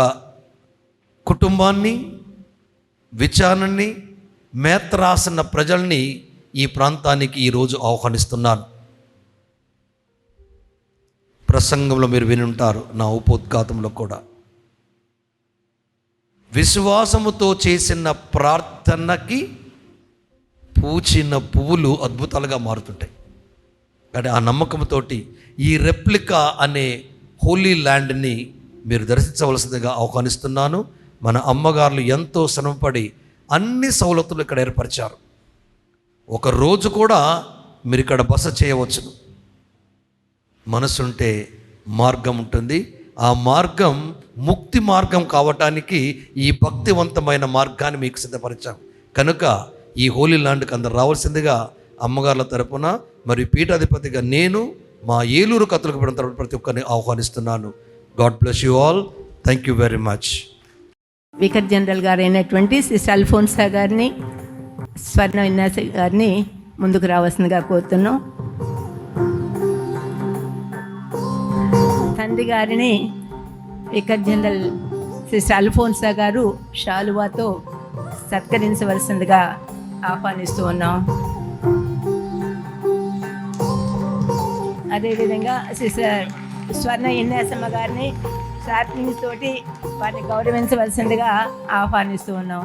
కుటుంబాన్ని, విచారణని, మేత్రాసన ప్రజల్ని ఈ ప్రాంతానికి ఈరోజు ఆహ్వానిస్తున్నాను. ప్రసంగంలో మీరు విని ఉంటారు, నా ఉపోద్ఘాతంలో కూడా. విశ్వాసముతో చేసిన ప్రార్థనకి పూచిన పువ్వులు అద్భుతాలుగా మారుతుంటాయి. కానీ ఆ నమ్మకంతో ఈ రెప్లికా అనే హోలీ ల్యాండ్ని మీరు దర్శించవలసిందిగా ఆహ్వానిస్తున్నాను. మన అమ్మగారులు ఎంతో శ్రమపడి అన్ని సౌలతులు ఇక్కడ ఏర్పరిచారు. ఒక రోజు కూడా మీరు ఇక్కడ బస చేయవచ్చును. మనసుంటే మార్గం ఉంటుంది. ఆ మార్గం ముక్తి మార్గం కావటానికి ఈ భక్తివంతమైన మార్గాన్ని మీకు సిద్ధపరిచాం. కనుక ఈ హోలీ ల్యాండ్కి అందరు రావాల్సిందిగా అమ్మగారుల తరపున మరియు పీఠాధిపతిగా నేను మా ఏలూరు కథలకు పడిన తరపున ప్రతి ఒక్కరిని ఆహ్వానిస్తున్నాను. God bless you all. Thank you very much. Weaker general గారు అయినటువంటి సిస్టర్ అల్ఫోన్సా గారిని, స్వర్ణ విన్యాస గారిని ముందుకు రావాల్సిందిగా కోరుతున్నాం. తండ్రి గారిని వికర్ జనరల్ సిస్టర్ అల్ఫోన్సా గారు షాలువాతో సత్కరించవలసిందిగా ఆహ్వానిస్తూ ఉన్నాం. అదేవిధంగా సిస్టర్ స్వర్ణ విన్యాసమ్మ గారిని షార్ప్నింగ్స్ తోటి వారిని గౌరవించవలసిందిగా ఆహ్వానిస్తూ ఉన్నాం.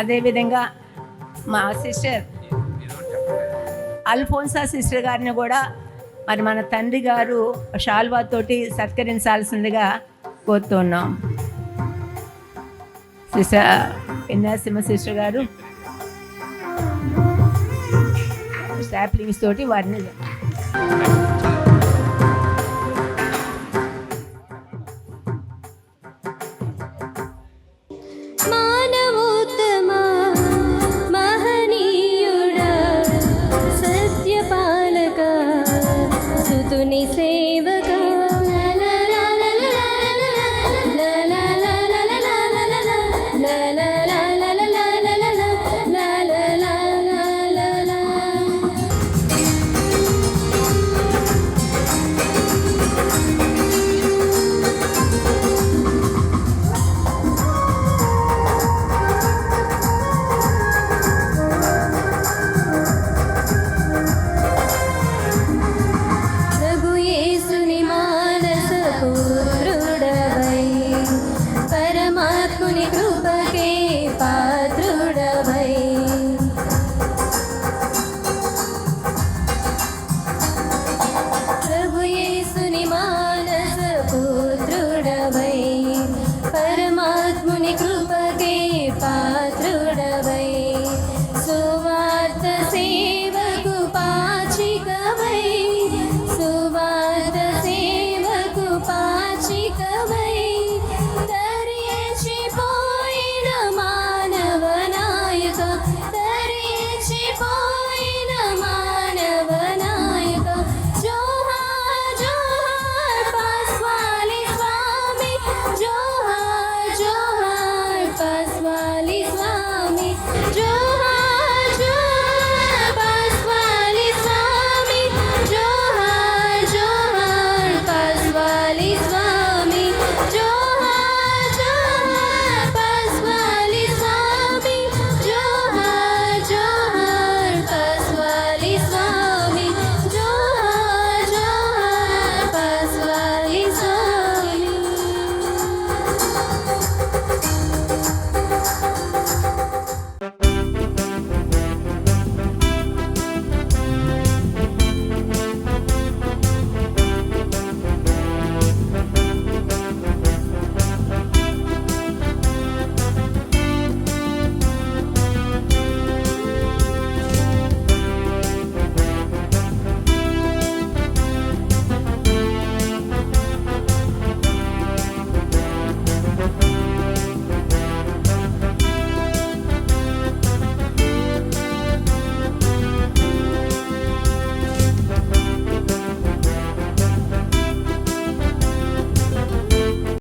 అదేవిధంగా మా సిస్టర్ అల్ఫోన్సా సిస్టర్ గారిని కూడా మరి మన తండ్రి గారు షాల్వా తోటి సత్కరించాల్సిందిగా కోరుతున్నాం. సిస్టర్ విన్యాసమ్మ సిస్టర్ గారు స్టాప్లింగ్స్ తోటి వారిని